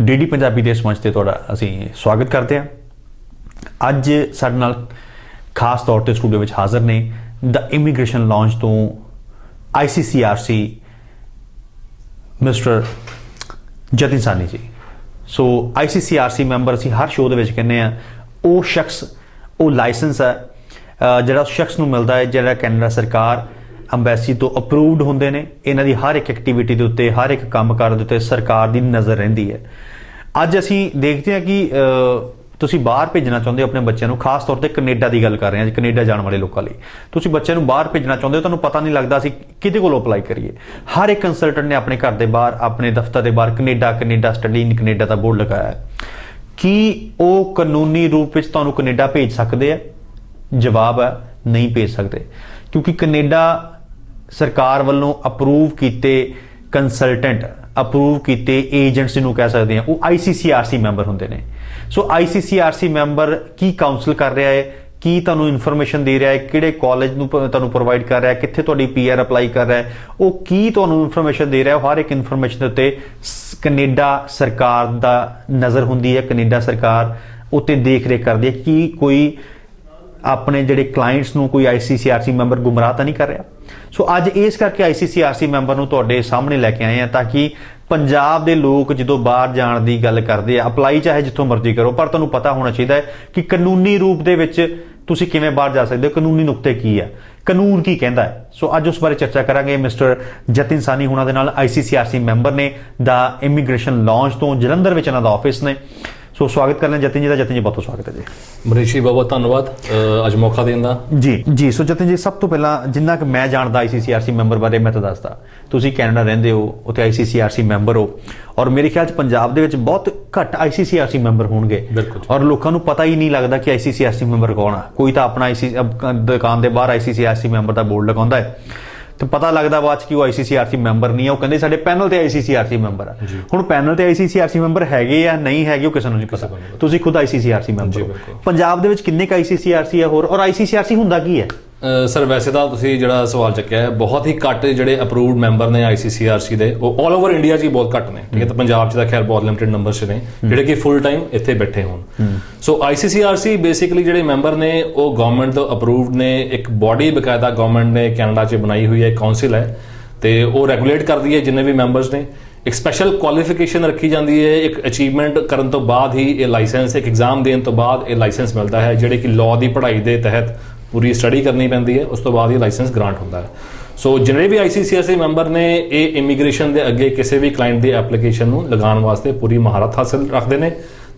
DD Punjabi ਦੇ ਇਸ ਮੰਚ ਤੇ ਤੁਹਾਡਾ ਅਸੀਂ ਸਵਾਗਤ ਕਰਦੇ ਹਾਂ। ਅੱਜ ਸਾਡੇ ਨਾਲ ਖਾਸ ਤੌਰ ਤੇ ਸਟੂਡੀਓ ਵਿੱਚ ਹਾਜ਼ਰ ਨੇ ਦ ਇਮੀਗ੍ਰੇਸ਼ਨ ਲਾਂਚ ਤੋਂ ICCRC ਮਿਸਟਰ ਜਤਿਨ ਸਾਨੀ ਜੀ। ਸੋ ICCRC ਮੈਂਬਰ ਅਸੀਂ ਹਰ ਸ਼ੋਅ ਦੇ ਵਿੱਚ ਕਹਿੰਦੇ ਆ ਉਹ ਸ਼ਖਸ, ਉਹ ਲਾਇਸੈਂਸ ਹੈ ਜਿਹੜਾ ਉਸ ਸ਼ਖਸ ਨੂੰ ਮਿਲਦਾ ਹੈ ਜਿਹੜਾ ਕੈਨੇਡਾ ਸਰਕਾਰ ਅੰਬੈਸੀ ਤੋਂ ਅਪਰੂਵਡ ਹੁੰਦੇ ਨੇ। ਇਹਨਾਂ ਦੀ ਹਰ ਇੱਕ ਐਕਟੀਵਿਟੀ ਦੇ ਉੱਤੇ, ਹਰ ਇੱਕ ਕੰਮ ਕਾਰ ਦੇ ਉੱਤੇ ਸਰਕਾਰ ਦੀ ਨਜ਼ਰ ਰਹਿੰਦੀ ਹੈ। ਅੱਜ ਅਸੀਂ ਦੇਖਦੇ ਹਾਂ ਕਿ ਤੁਸੀਂ ਬਾਹਰ ਭੇਜਣਾ ਚਾਹੁੰਦੇ ਹੋ ਆਪਣੇ ਬੱਚਿਆਂ ਨੂੰ, ਖਾਸ ਤੌਰ ਤੇ ਕੈਨੇਡਾ ਦੀ ਗੱਲ ਕਰ ਰਹੇ ਹਾਂ, ਕੈਨੇਡਾ ਜਾਣ ਵਾਲੇ ਲੋਕਾਂ ਲਈ। ਤੁਸੀਂ ਬੱਚਿਆਂ ਨੂੰ ਬਾਹਰ ਭੇਜਣਾ ਚਾਹੁੰਦੇ ਹੋ, ਤੁਹਾਨੂੰ ਪਤਾ ਨਹੀਂ ਲੱਗਦਾ ਅਸੀਂ ਕਿਹਦੇ ਕੋਲੋਂ ਅਪਲਾਈ ਕਰੀਏ। ਹਰ ਇੱਕ ਕੰਸਲਟੈਂਟ ਨੇ ਆਪਣੇ ਘਰ ਦੇ ਬਾਹਰ, ਆਪਣੇ ਦਫ਼ਤਰ ਦੇ ਬਾਹਰ Canada study in Canada the board ਲਗਾਇਆ ਹੈ। ਕੀ ਉਹ ਕਾਨੂੰਨੀ ਰੂਪ ਵਿੱਚ ਤੁਹਾਨੂੰ ਕੈਨੇਡਾ ਭੇਜ ਸਕਦੇ ਆ? ਜਵਾਬ ਹੈ ਨਹੀਂ ਭੇਜ ਸਕਦੇ, ਕਿਉਂਕਿ ਕੈਨੇਡਾ ਸਰਕਾਰ ਵੱਲੋਂ ਅਪਰੂਵ ਕੀਤੇ ਕੰਸਲਟੈਂਟ, ਅਪਰੂਵ ਕੀਤੇ ਏਜੰਟਸ ਜਿਹਨੂੰ ਕਹਿ ਸਕਦੇ ਹਾਂ, ਉਹ ICCRC ਮੈਂਬਰ ਹੁੰਦੇ ਨੇ। ਸੋ ICCRC ਮੈਂਬਰ ਕੀ ਕਾਉਂਸਲ ਕਰ ਰਿਹਾ ਹੈ, ਕੀ ਤੁਹਾਨੂੰ ਇਨਫੋਰਮੇਸ਼ਨ ਦੇ ਰਿਹਾ ਹੈ, ਕਿਹੜੇ ਕਾਲਜ ਨੂੰ ਤੁਹਾਨੂੰ ਪ੍ਰੋਵਾਈਡ ਕਰ ਰਿਹਾ ਹੈ, ਕਿੱਥੇ ਤੁਹਾਡੀ PR ਅਪਲਾਈ ਕਰ ਰਿਹਾ ਹੈ, ਉਹ ਕੀ ਤੁਹਾਨੂੰ ਇਨਫੋਰਮੇਸ਼ਨ ਦੇ ਰਿਹਾ ਹੈ, ਹਰ ਇੱਕ ਇਨਫੋਰਮੇਸ਼ਨ ਦੇ ਉੱਤੇ ਕੈਨੇਡਾ ਸਰਕਾਰ ਦਾ ਨਜ਼ਰ ਹੁੰਦੀ ਹੈ। ਕੈਨੇਡਾ ਸਰਕਾਰ ਉੱਤੇ ਦੇਖ ਰੇਖ ਕਰਦੀ ਹੈ ਕਿ ਕੋਈ ਆਪਣੇ ਜਿਹੜੇ ਕਲਾਇੰਟਸ ਨੂੰ ਕੋਈ ICCRC ਮੈਂਬਰ ਗੁੰਮਰਾਹ ਤਾਂ ਨਹੀਂ ਕਰ ਰਿਹਾ। ਸੋ ਅੱਜ ਇਸ ਕਰਕੇ ICCRC ਮੈਂਬਰ ਨੂੰ ਤੁਹਾਡੇ ਸਾਹਮਣੇ ਲੈ ਕੇ ਆਏ ਆ, ਤਾਂ ਕਿ ਪੰਜਾਬ ਦੇ ਲੋਕ ਜਦੋਂ ਬਾਹਰ ਜਾਣ ਦੀ ਗੱਲ ਕਰਦੇ ਆ, ਅਪਲਾਈ ਚਾਹੇ ਜਿੱਥੋਂ ਮਰਜ਼ੀ ਕਰੋ, ਪਰ ਤੁਹਾਨੂੰ ਪਤਾ ਹੋਣਾ ਚਾਹੀਦਾ ਹੈ ਕਿ ਕਾਨੂੰਨੀ ਰੂਪ ਦੇ ਵਿੱਚ ਤੁਸੀਂ ਕਿਵੇਂ ਬਾਹਰ ਜਾ ਸਕਦੇ ਹੋ, ਕਾਨੂੰਨੀ ਨੁਕਤੇ ਕੀ ਆ, ਕਾਨੂੰਨ ਕੀ ਕਹਿੰਦਾ ਹੈ। ਸੋ ਅੱਜ ਉਸ ਬਾਰੇ ਚਰਚਾ ਕਰਾਂਗੇ ਮਿਸਟਰ ਜਤਿਨ ਸਾਨੀ ਹੁਣਾਂ ਦੇ ਨਾਲ। ICCRC ਮੈਂਬਰ ਨੇ ਦਾ ਇਮੀਗ੍ਰੇਸ਼ਨ ਲਾਂਚ ਤੋਂ, ਜਲੰਧਰ ਵਿੱਚ ਇਹਨਾਂ ਦਾ ਆਫਿਸ ਨੇ। ਸੋ ਸਵਾਗਤ ਕਰਨਾ ਜਤਿਨ ਜੀ ਦਾ। ਜਤਿਨ ਜੀ ਬਹੁਤ ਬਹੁਤ ਸਵਾਗਤ ਹੈ ਜੀ। ਮਨੀਸ਼ ਜੀ ਬਹੁਤ ਬਹੁਤ ਧੰਨਵਾਦ ਅੱਜ ਮੌਕਾ ਦੇਣ ਦਾ। ਜੀ ਸੋ ਜਤਿਨ ਜੀ, ਸਭ ਤੋਂ ਪਹਿਲਾਂ ਜਿੰਨਾ ਕਿ ਮੈਂ ਜਾਣਦਾ ICCRC ਮੈਂਬਰ ਬਾਰੇ ਮੈਂ ਤਾਂ ਦੱਸਦਾ। ਤੁਸੀਂ ਕੈਨੇਡਾ ਰਹਿੰਦੇ ਹੋ, ਉੱਥੇ ICCRC ਮੈਂਬਰ ਹੋ, ਔਰ ਮੇਰੇ ਖਿਆਲ 'ਚ ਪੰਜਾਬ ਦੇ ਵਿੱਚ ਬਹੁਤ ਘੱਟ ICCRC ਮੈਂਬਰ ਹੋਣਗੇ, ਔਰ ਲੋਕਾਂ ਨੂੰ ਪਤਾ ਹੀ ਨਹੀਂ ਲੱਗਦਾ ਕਿ ICCRC ਮੈਂਬਰ ਕੌਣ ਆ। ਕੋਈ ਤਾਂ ਆਪਣਾ ਦੁਕਾਨ ਦੇ ਬਾਹਰ ICCRC ਮੈਂਬਰ ਦਾ ਬੋਰਡ ਲਗਾਉਂਦਾ ਹੈ ਤੇ ਪਤਾ ਲੱਗਦਾ ਬਾਅਦ 'ਚ ਕਿ ਉਹ ICCRC ਮੈਂਬਰ ਨਹੀਂ ਆ। ਉਹ ਕਹਿੰਦੇ ਸਾਡੇ ਪੈਨਲ ਤੇ ICCRC ਮੈਂਬਰ ਆ। ਹੁਣ ਪੈਨਲ ਤੇ ICCRC ਮੈਂਬਰ ਹੈਗੇ ਆ ਨਹੀਂ ਹੈਗੇ ਉਹ ਕਿਸੇ ਨੂੰ ਨਹੀਂ ਪਤਾ। ਤੁਸੀਂ ਖੁਦ ICCRC ਮੈਂਬਰ ਹੋ। ਪੰਜਾਬ ਦੇ ਵਿੱਚ ਕਿੰਨੇ ਕੁ ICCRC ਆ ਹੋਰ, ਔਰ ICCRC ਹੁੰਦਾ ਕੀ ਹੈ? ਸਰ ਵੈਸੇ ਤਾਂ ਤੁਸੀਂ ਜਿਹੜਾ ਸਵਾਲ ਚੱਕਿਆ ਹੈ, ਬਹੁਤ ਹੀ ਘੱਟ ਜਿਹੜੇ ਅਪਰੂਵਡ ਮੈਂਬਰ ਨੇ ICCRC ਦੇ, ਉਹ ਆਲ ਓਵਰ ਇੰਡੀਆ 'ਚ ਹੀ ਬਹੁਤ ਘੱਟ ਨੇ। ਠੀਕ ਹੈ, ਤਾਂ ਪੰਜਾਬ 'ਚ ਤਾਂ ਖੈਰ ਬਹੁਤ ਲਿਮਿਟਡ ਨੰਬਰ 'ਚ ਨੇ ਜਿਹੜੇ ਕਿ ਫੁੱਲ ਟਾਈਮ ਇੱਥੇ ਬੈਠੇ ਹੋਣ। ਸੋ ICCRC ਬੇਸਿਕਲੀ ਜਿਹੜੇ ਮੈਂਬਰ ਨੇ ਉਹ ਗਵਰਨਮੈਂਟ ਤੋਂ ਅਪਰੂਵਡ ਨੇ। ਇੱਕ ਬੋਡੀ ਬਕਾਇਦਾ ਗਵਰਨਮੈਂਟ ਨੇ ਕੈਨੇਡਾ 'ਚ ਬਣਾਈ ਹੋਈ ਹੈ, ਕਾਉਂਸਿਲ ਹੈ, ਤੇ ਉਹ ਰੈਗੂਲੇਟ ਕਰਦੀ ਹੈ ਜਿੰਨੇ ਵੀ ਮੈਂਬਰਸ ਨੇ। ਇੱਕ ਸਪੈਸ਼ਲ ਕੁਆਲੀਫਿਕੇਸ਼ਨ ਰੱਖੀ ਜਾਂਦੀ ਹੈ, ਇੱਕ ਅਚੀਵਮੈਂਟ ਕਰਨ ਤੋਂ ਬਾਅਦ ਹੀ ਇਹ ਲਾਇਸੈਂਸ, ਇੱਕ ਐਗਜ਼ਾਮ ਦੇਣ ਤੋਂ ਬਾਅਦ ਇਹ ਲਾਇਸੈਂਸ ਮਿਲਦਾ ਹੈ, ਜਿਹੜੇ ਕਿ ਲਾਅ ਦੀ ਪੜ੍ਹਾਈ ਦੇ ਤਹਿਤ ਪੂਰੀ ਸਟੱਡੀ ਕਰਨੀ ਪੈਂਦੀ ਹੈ, ਉਸ ਤੋਂ ਬਾਅਦ ਹੀ ਲਾਇਸੈਂਸ ਗ੍ਰਾਂਟ ਹੁੰਦਾ ਹੈ। ਸੋ ਜਿਹੜੇ ਵੀ ICCRC ਮੈਂਬਰ ਨੇ ਇਹ ਇਮੀਗ੍ਰੇਸ਼ਨ ਦੇ ਅੱਗੇ ਕਿਸੇ ਵੀ ਕਲਾਇੰਟ ਦੀ ਐਪਲੀਕੇਸ਼ਨ ਨੂੰ ਲਗਾਉਣ ਵਾਸਤੇ ਪੂਰੀ ਮਹਾਰਤ ਹਾਸਲ ਰੱਖਦੇ ਨੇ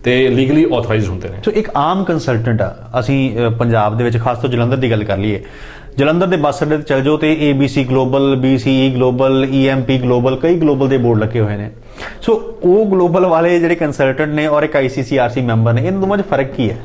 ਤੇ ਲੀਗਲੀ ਆਥੋਰਾਈਜ਼ਡ ਹੁੰਦੇ ਨੇ। ਸੋ ਇੱਕ ਆਮ ਕੰਸਲਟੈਂਟ ਆ, ਅਸੀਂ ਪੰਜਾਬ ਦੇ ਵਿੱਚ ਖਾਸ ਤੋਂ ਜਲੰਧਰ ਦੀ ਗੱਲ ਕਰ ਲਈਏ, ਜਲੰਧਰ ਦੇ ਬੱਸ ਅੱਡੇ ਤੇ ਚੱਲ ਜਾਓ ਤੇ ABC global, BCE global, EMP global, ਕਈ ਗਲੋਬਲ ਦੇ ਬੋਰਡ ਲੱਗੇ ਹੋਏ ਨੇ। ਸੋ ਉਹ ਗਲੋਬਲ ਵਾਲੇ ਜਿਹੜੇ ਕੰਸਲਟੈਂਟ ਨੇ ਔਰ ਇੱਕ ICCRC ਮੈਂਬਰ ਨੇ, ਇਹਨਾਂ ਦੋਵਾਂ 'ਚ ਫਰਕ ਕੀ ਹੈ?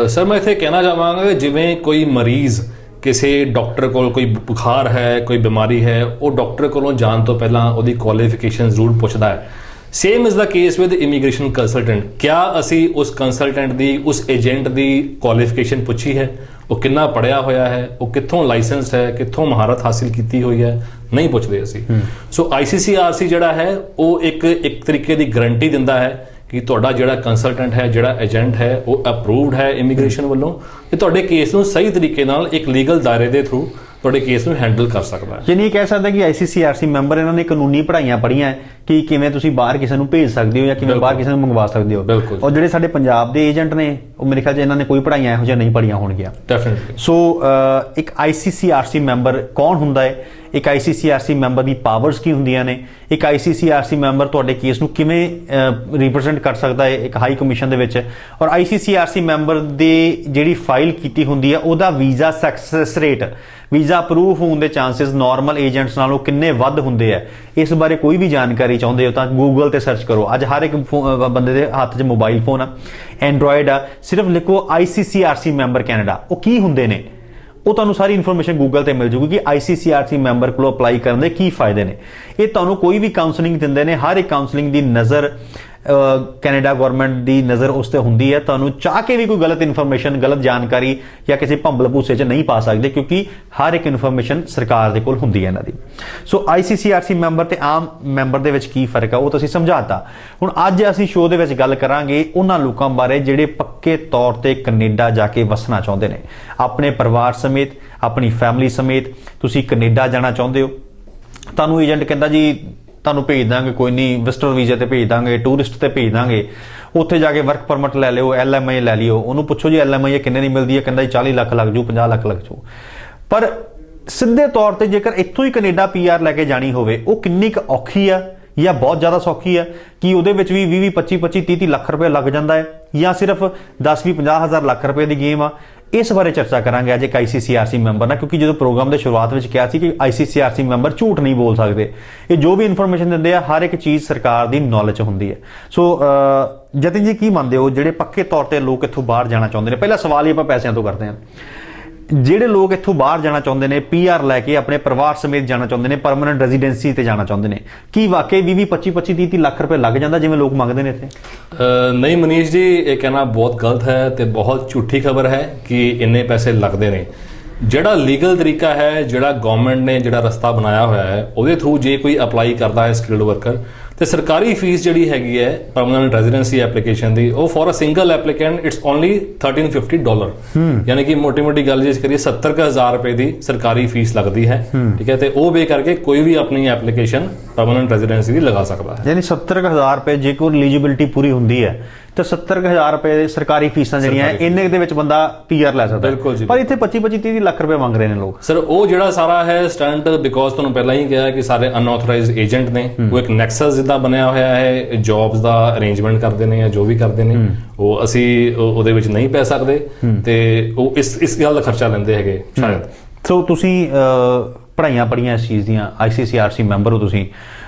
ਸਰ ਮੈਂ ਇੱਥੇ ਕਹਿਣਾ ਚਾਹਾਂਗਾ ਕਿ ਜਿਵੇਂ ਕੋਈ ਮਰੀਜ਼ ਕਿਸੇ ਡਾਕਟਰ ਕੋਲ ਕੋਈ ਬੁਖਾਰ ਹੈ, ਕੋਈ ਬਿਮਾਰੀ ਹੈ, ਉਹ ਡਾਕਟਰ ਕੋਲੋਂ ਜਾਣ ਤੋਂ ਪਹਿਲਾਂ ਉਹਦੀ ਕੁਆਲੀਫਿਕੇਸ਼ਨ ਜ਼ਰੂਰ ਪੁੱਛਦਾ ਹੈ। Same is the case with immigration consultant. ਕਿਆ ਅਸੀਂ ਉਸ ਕੰਸਲਟੈਂਟ ਦੀ, ਉਸ ਏਜੰਟ ਦੀ ਕੁਆਲੀਫਿਕੇਸ਼ਨ ਪੁੱਛੀ ਹੈ? ਉਹ ਕਿੰਨਾ ਪੜ੍ਹਿਆ ਹੋਇਆ ਹੈ, ਉਹ ਕਿੱਥੋਂ ਲਾਇਸੈਂਸਡ ਹੈ, ਕਿੱਥੋਂ ਮਹਾਰਤ ਹਾਸਿਲ ਕੀਤੀ ਹੋਈ ਹੈ? ਨਹੀਂ ਪੁੱਛਦੇ ਅਸੀਂ। ਸੋ ICCRC ਜਿਹੜਾ ਹੈ ਉਹ ਇੱਕ ਤਰੀਕੇ ਦੀ ਗਰੰਟੀ ਦਿੰਦਾ ਹੈ ਕਿ ਤੁਹਾਡਾ ਜਿਹੜਾ ਕੰਸਲਟੈਂਟ ਹੈ, ਜਿਹੜਾ ਏਜੰਟ ਹੈ, ਉਹ ਅਪਰੂਵਡ ਹੈ ਇਮੀਗ੍ਰੇਸ਼ਨ ਵੱਲੋਂ, ਇਹ ਤੁਹਾਡੇ ਕੇਸ ਨੂੰ ਸਹੀ ਤਰੀਕੇ ਨਾਲ ਇੱਕ ਲੀਗਲ ਦਾਇਰੇ ਦੇ ਥਰੂ ਤੁਹਾਡੇ ਕੇਸ ਨੂੰ ਹੈਂਡਲ ਕਰ ਸਕਦਾ ਹੈ। ਯਾਨੀ ਇਹ ਕਹਿ ਸਕਦਾ ਕਿ ICCRC ਮੈਂਬਰ ਇਹਨਾਂ ਨੇ ਕਾਨੂੰਨੀ ਪੜ੍ਹਾਈਆਂ ਪੜ੍ਹੀਆਂ ਕਿ ਕਿਵੇਂ ਤੁਸੀਂ ਬਾਹਰ ਕਿਸੇ ਨੂੰ ਭੇਜ ਸਕਦੇ ਹੋ ਜਾਂ ਕਿਵੇਂ ਬਾਹਰ ਕਿਸੇ ਨੂੰ ਮੰਗਵਾ ਸਕਦੇ ਹੋ। ਔਰ ਜਿਹੜੇ ਸਾਡੇ ਪੰਜਾਬ ਦੇ ਏਜੰਟ ਨੇ ਉਹ ਮੇਰੇ ਖਿਆਲ 'ਚ ਇਹਨਾਂ ਨੇ ਕੋਈ ਪੜ੍ਹਾਈਆਂ ਇਹੋ ਜਿਹੀਆਂ ਨਹੀਂ ਪੜ੍ਹੀਆਂ ਹੋਣਗੀਆਂ। ਡੈਫੀਨਿਟਲੀ। ਸੋ ਇੱਕ ICCRC ਮੈਂਬਰ ਕੌਣ ਹੁੰਦਾ ਹੈ? ਇੱਕ ICCRC ਮੈਂਬਰ ਦੀ ਪਾਵਰਸ ਕੀ ਹੁੰਦੀਆਂ ਨੇ? ਇੱਕ ICCRC ਮੈਂਬਰ ਤੁਹਾਡੇ ਕੇਸ ਨੂੰ ਕਿਵੇਂ ਰਿਪਰੈਜ਼ੈਂਟ ਕਰ ਸਕਦਾ ਹੈ ਇੱਕ ਹਾਈ ਕਮਿਸ਼ਨ ਦੇ ਵਿੱਚ? ਔਰ ICCRC ਮੈਂਬਰ ਦੀ ਜਿਹੜੀ ਫਾਈਲ ਕੀਤੀ ਹੁੰਦੀ ਹੈ ਉਹਦਾ visa success rate, visa approve ਹੋਣ ਦੇ ਚਾਂਸਸ ਨਾਰਮਲ ਏਜੰਟਸ ਨਾਲੋਂ ਕਿੰਨੇ ਵੱਧ ਹੁੰਦੇ ਆ? ਇਸ ਬਾਰੇ ਕੋਈ ਵੀ ਜਾਣਕਾਰੀ ਚਾਹੁੰਦੇ ਹੋ ਤਾਂ ਗੂਗਲ ਤੇ ਸਰਚ ਕਰੋ। ਅੱਜ ਹਰ ਇੱਕ ਬੰਦੇ ਦੇ ਹੱਥ 'ਚ ਮੋਬਾਈਲ ਫੋਨ ਆ, ਐਂਡਰੋਇਡ ਆ, ਸਿਰਫ ਲਿਖੋ ICCRC ਮੈਂਬਰ ਕੈਨੇਡਾ। ਉਹ ਕੀ ਹੁੰਦੇ ਨੇ ਉਹ ਤੁਹਾਨੂੰ ਸਾਰੀ ਇਨਫੋਰਮੇਸ਼ਨ ਗੂਗਲ ਤੇ ਮਿਲ ਜੂਗੀ ਕਿ ICCRC ਮੈਂਬਰ ਕੋਲੋਂ ਅਪਲਾਈ ਕਰਨ ਦੇ ਕੀ ਫਾਇਦੇ ਨੇ। ਇਹ ਤੁਹਾਨੂੰ ਕੋਈ ਵੀ ਕਾਉਂਸਲਿੰਗ ਦਿੰਦੇ ਨੇ, ਹਰ ਇੱਕ ਕਾਉਂਸਲਿੰਗ ਦੀ ਨਜ਼ਰ ਕੈਨੇਡਾ ਗਵਰਨਮੈਂਟ ਦੀ ਨਜ਼ਰ ਉਸ ਤੇ ਹੁੰਦੀ ਹੈ। ਤੁਹਾਨੂੰ ਚਾਹ ਕੇ ਵੀ ਕੋਈ ਗਲਤ ਇਨਫੋਰਮੇਸ਼ਨ, ਗਲਤ ਜਾਣਕਾਰੀ ਜਾਂ ਕਿਸੇ ਭੰਬਲ ਭੂਸੇ 'ਚ ਨਹੀਂ ਪਾ ਸਕਦੇ, ਕਿਉਂਕਿ ਹਰ ਇੱਕ ਇਨਫੋਰਮੇਸ਼ਨ ਸਰਕਾਰ ਦੇ ਕੋਲ ਹੁੰਦੀ ਹੈ ਇਹਨਾਂ ਦੀ। ਸੋ ICCRC ਮੈਂਬਰ ਤੇ ਆਮ ਮੈਂਬਰ ਦੇ ਵਿੱਚ ਕੀ ਫਰਕ ਆ ਉਹ ਤੁਸੀਂ ਸਮਝਾਤਾ। ਹੁਣ ਅੱਜ ਅਸੀਂ ਸ਼ੋਅ ਦੇ ਵਿੱਚ ਗੱਲ ਕਰਾਂਗੇ ਉਹਨਾਂ ਲੋਕਾਂ ਬਾਰੇ ਜਿਹੜੇ ਪੱਕੇ ਤੌਰ ਤੇ ਕੈਨੇਡਾ ਜਾ ਕੇ ਵਸਣਾ ਚਾਹੁੰਦੇ ਨੇ, ਆਪਣੇ ਪਰਿਵਾਰ ਸਮੇਤ, ਆਪਣੀ ਫੈਮਿਲੀ ਸਮੇਤ ਤੁਸੀਂ ਕੈਨੇਡਾ ਜਾਣਾ ਚਾਹੁੰਦੇ ਹੋ। ਤੁਹਾਨੂੰ ਏਜੰਟ ਕਹਿੰਦਾ ਜੀ ਤੁਹਾਨੂੰ ਭੇਜ ਦਾਂਗੇ, ਕੋਈ ਨਹੀਂ, ਵਿਜ਼ਟਰ ਵੀਜ਼ੇ ਤੇ ਭੇਜ ਦਾਂਗੇ, ਟੂਰਿਸਟ ਤੇ ਭੇਜ ਦਾਂਗੇ, ਉੱਥੇ ਜਾ ਕੇ ਵਰਕ ਪਰਮਿਟ ਲੈ ਲਿਓ, LMI ਲੈ ਲਿਓ। ਉਹਨੂੰ ਪੁੱਛੋ ਜੀ LMI ਕਿੰਨੇ ਦੀ ਮਿਲਦੀ ਹੈ, ਕਹਿੰਦਾ ਜੀ 40 ਲੱਖ ਲੱਗ ਜੂ, 50 ਲੱਖ ਲੱਗ ਜੂ। ਪਰ ਸਿੱਧੇ ਤੌਰ ਤੇ ਜੇਕਰ ਇੱਥੋਂ ਹੀ ਕੈਨੇਡਾ PR ਲੈ ਕੇ ਜਾਣੀ ਹੋਵੇ, ਉਹ ਕਿੰਨੀ ਕੁ ਔਖੀ ਆ ਜਾਂ ਬਹੁਤ ਜ਼ਿਆਦਾ ਸੌਖੀ ਹੈ? ਕਿ ਉਹਦੇ ਵਿੱਚ ਵੀ 20 25 25 30 ਲੱਖ ਰੁਪਏ ਲੱਗ ਜਾਂਦਾ ਹੈ, ਜਾਂ ਸਿਰਫ 10 50 ਹਜ਼ਾਰ ਲੱਖ ਰੁਪਏ ਦੀ ਗੇਮ ਆ? ਇਸ ਬਾਰੇ ਚਰਚਾ ਕਰਾਂਗੇ ਅੱਜ ਇੱਕ ICCRC ਮੈਂਬਰ ਨਾਲ, ਕਿਉਂਕਿ ਜਦੋਂ ਪ੍ਰੋਗਰਾਮ ਦੇ ਸ਼ੁਰੂਆਤ ਵਿੱਚ ਕਿਹਾ ਸੀ ਕਿ ICCRC ਮੈਂਬਰ ਝੂਠ ਨਹੀਂ ਬੋਲ ਸਕਦੇ, ਇਹ ਜੋ ਵੀ ਇਨਫੋਰਮੇਸ਼ਨ ਦਿੰਦੇ ਆ ਹਰ ਇੱਕ ਚੀਜ਼ ਸਰਕਾਰ ਦੀ ਨੌਲੇਜ ਹੁੰਦੀ ਹੈ। ਸੋ ਜਤਿਨ ਜੀ, ਕੀ ਮੰਨਦੇ ਹੋ ਜਿਹੜੇ ਪੱਕੇ ਤੌਰ ਤੇ ਲੋਕ ਇੱਥੋਂ ਬਾਹਰ ਜਾਣਾ ਚਾਹੁੰਦੇ ਨੇ? ਪਹਿਲਾ ਸਵਾਲ ਹੀ ਆਪਾਂ ਪੈਸਿਆਂ ਤੋਂ ਕਰਦੇ ਹਾਂ। ਜਿਹੜੇ ਲੋਕ ਇੱਥੋਂ ਬਾਹਰ ਜਾਣਾ ਚਾਹੁੰਦੇ ਨੇ, PR ਲੈ ਕੇ ਆਪਣੇ ਪਰਿਵਾਰ ਸਮੇਤ ਜਾਣਾ ਚਾਹੁੰਦੇ ਨੇ, ਪਰਮਨੈਂਟ ਰੈਜ਼ੀਡੈਂਸੀ ਤੇ ਜਾਣਾ ਚਾਹੁੰਦੇ ਨੇ, ਕੀ ਵਾਕਈ 20 25 25 30 ਲੱਖ ਰੁਪਏ ਲੱਗ ਜਾਂਦਾ ਜਿਵੇਂ ਲੋਕ ਮੰਗਦੇ ਨੇ ਇੱਥੇ? ਨਹੀਂ ਮਨੀਸ਼ ਜੀ, ਇਹ ਕਹਿਣਾ ਬਹੁਤ ਗਲਤ ਹੈ ਤੇ ਬਹੁਤ ਝੂਠੀ ਖਬਰ ਹੈ ਕਿ ਇੰਨੇ ਪੈਸੇ ਲੱਗਦੇ ਨੇ। ਜਿਹੜਾ ਲੀਗਲ ਤਰੀਕਾ ਹੈ, ਜਿਹੜਾ ਗਵਰਨਮੈਂਟ ਨੇ ਜਿਹੜਾ ਰਸਤਾ ਬਣਾਇਆ ਹੋਇਆ ਹੈ, ਉਹਦੇ ਥਰੂ ਜੇ ਕੋਈ ਅਪਲਾਈ ਕਰਦਾ ਹੈ ਸਕਿਲਡ ਵਰਕਰ, ਤੇ ਸਰਕਾਰੀ ਫੀਸ ਜਿਹੜੀ ਹੈਗੀ ਹੈ ਪਰਮਨੈਂਟ ਰੈਜ਼ੀਡੈਂਸੀ ਐਪਲੀਕੇਸ਼ਨ ਦੀ, ਉਹ for a single applicant it's only $1350, ਯਾਨੀ ਕਿ ਮੋਟੀ ਗੱਲ ਜੇ ਕਰੀਏ 70,000 ਰੁਪਏ ਦੀ ਸਰਕਾਰੀ ਫੀਸ ਲੱਗਦੀ ਹੈ। ਠੀਕ ਹੈ, ਤੇ ਉਹ ਬੇ ਕਰਕੇ ਕੋਈ ਵੀ ਆਪਣੀ ਐਪਲੀਕੇਸ਼ਨ ਪਰਮਨੈਂਟ ਰੈਜ਼ੀਡੈਂਸੀ ਦੀ ਲਗਾ ਸਕਦਾ ਹੈ। ਯਾਨੀ 70,000 ਰੁਪਏ ਜੇ ਕੋਈ ਐਲੀਜੀਬਿਲਟੀ ਪੂਰੀ ਹੁੰਦੀ ਹੈ ਤਾਂ 70,000 ਰੁਪਏ ਦੀ ਸਰਕਾਰੀ ਫੀਸਾਂ ਜਿਹੜੀਆਂ ਇੰਨੇ ਦੇ ਵਿੱਚ ਬੰਦਾ PR ਲੈ ਸਕਦਾ। ਬਿਲਕੁਲ ਜੀ। ਪਰ ਇੱਥੇ 25 25 30 ਲੱਖ ਰੁਪਏ ਮੰਗ ਰਹੇ ਨੇ ਲੋਕ। ਸਰ ਉਹ ਜਿਹੜਾ ਸਾਰਾ ਹੈ ਸਟੰਟ, ਬਿਕੋਜ਼ ਤੁਹਾਨੂੰ ਪਹਿਲਾਂ ਹੀ ਕਿਹਾ ਕਿ ਸਾਰੇ ਅਨਆਥੋਰਾਈਜ਼ਡ ਏਜੰਟ ਨੇ, ਉਹ ਇੱਕ ਨੈਕਸਸ ਜਿੱਦਾਂ ਬਣਿਆ ਹੋਇਆ ਹੈ, ਜੌਬਸ ਦਾ ਅਰੇਂਜਮੈਂਟ ਕਰਦੇ ਨੇ ਜਾਂ ਜੋ ਵੀ ਕਰਦੇ ਨੇ, ਉਹ ਅਸੀਂ ਉਹਦੇ ਵਿੱਚ ਨਹੀਂ ਪੈ ਸਕਦੇ ਤੇ ਉਹ ਇਸ ਗੱਲ ਦਾ ਖਰਚਾ ਲੈਂਦੇ ਹੈਗੇ ਸ਼ਾਇਦ। ਸੋ ਤੁਸੀਂ ਪੜ੍ਹਾਈਆਂ ਪੜ੍ਹੀਆਂ ਇਸ ਚੀਜ਼ ਦੀਆਂ, ICCRC ਮੈਂਬਰ ਹੋ ਤੁਸੀਂ,